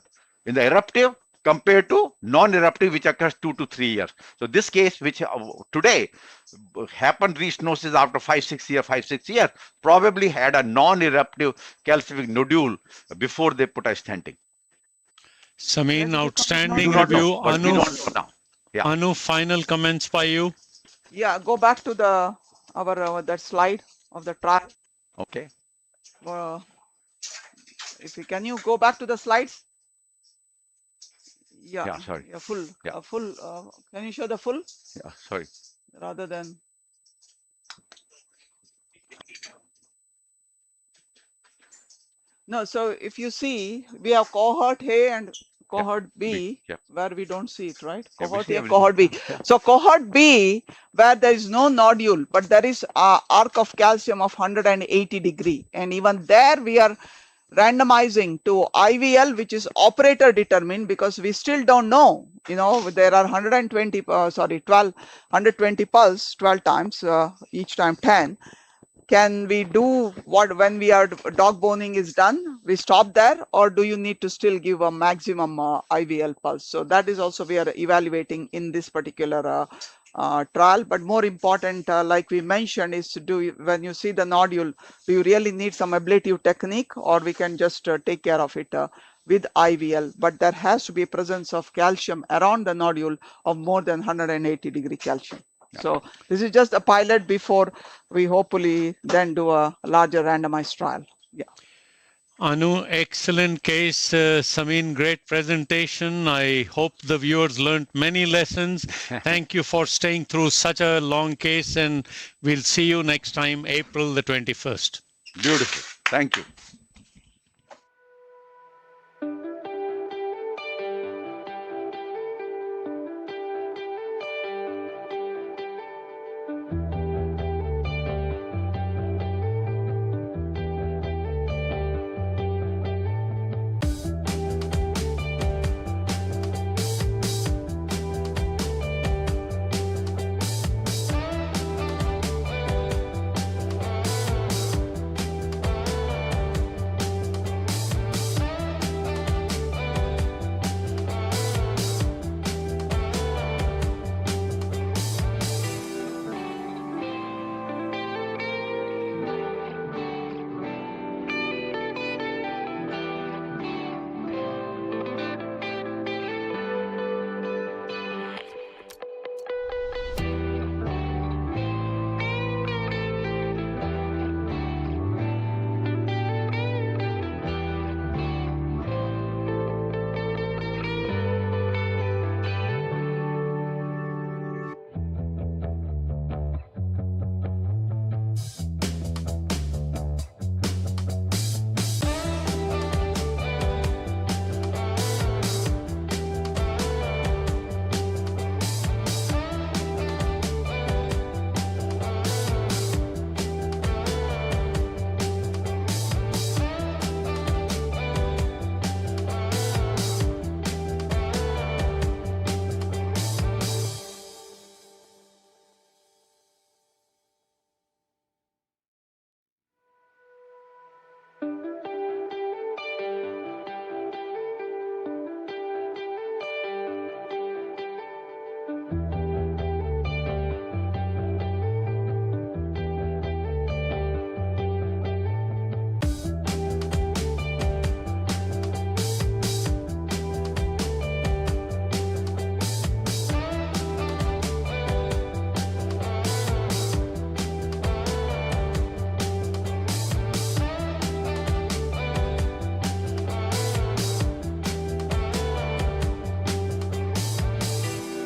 in the eruptive compared to non-eruptive, which occurs 2 to 3 years. So this case, which today happened restenosis after 5-6 years, probably had a non-eruptive calcific nodule before they put a stenting. Sameer, outstanding We do not review. know, but we don't know now. Yeah. Anu, final comments by you. Yeah, go back to the that slide of the trial. Okay. If you can, you go back to the slides. Yeah, sorry. Yeah, full. Yeah. Full. Can you show the full Yeah, sorry. rather than? No. So if you see, we have cohort A and cohort B, yeah. where we don't see it, right? Yeah, we Cohort see A, everything. cohort B. So cohort B, where there is no nodule, but there is arc of calcium of 180 degree, and even there we are randomizing to IVL, which is operator determined, because we still don't know, there are 120 pulse 12 times, each time 10. Can we do what when we are dog boning is done, we stop there, or do you need to still give a maximum IVL pulse? So that is also we are evaluating in this particular trial. But more important, like we mentioned, is to do, when you see the nodule, do you really need some ablative technique, or we can just take care of it with IVL, but there has to be presence of calcium around the nodule of more than 180-degree calcium. So this is just a pilot before we hopefully then do a larger randomized trial. Yeah. Anu, excellent case. Samin, great presentation. I hope the viewers learned many lessons. Thank you for staying through such a long case, and we'll see you next time, April the 21st. Beautiful. Thank you.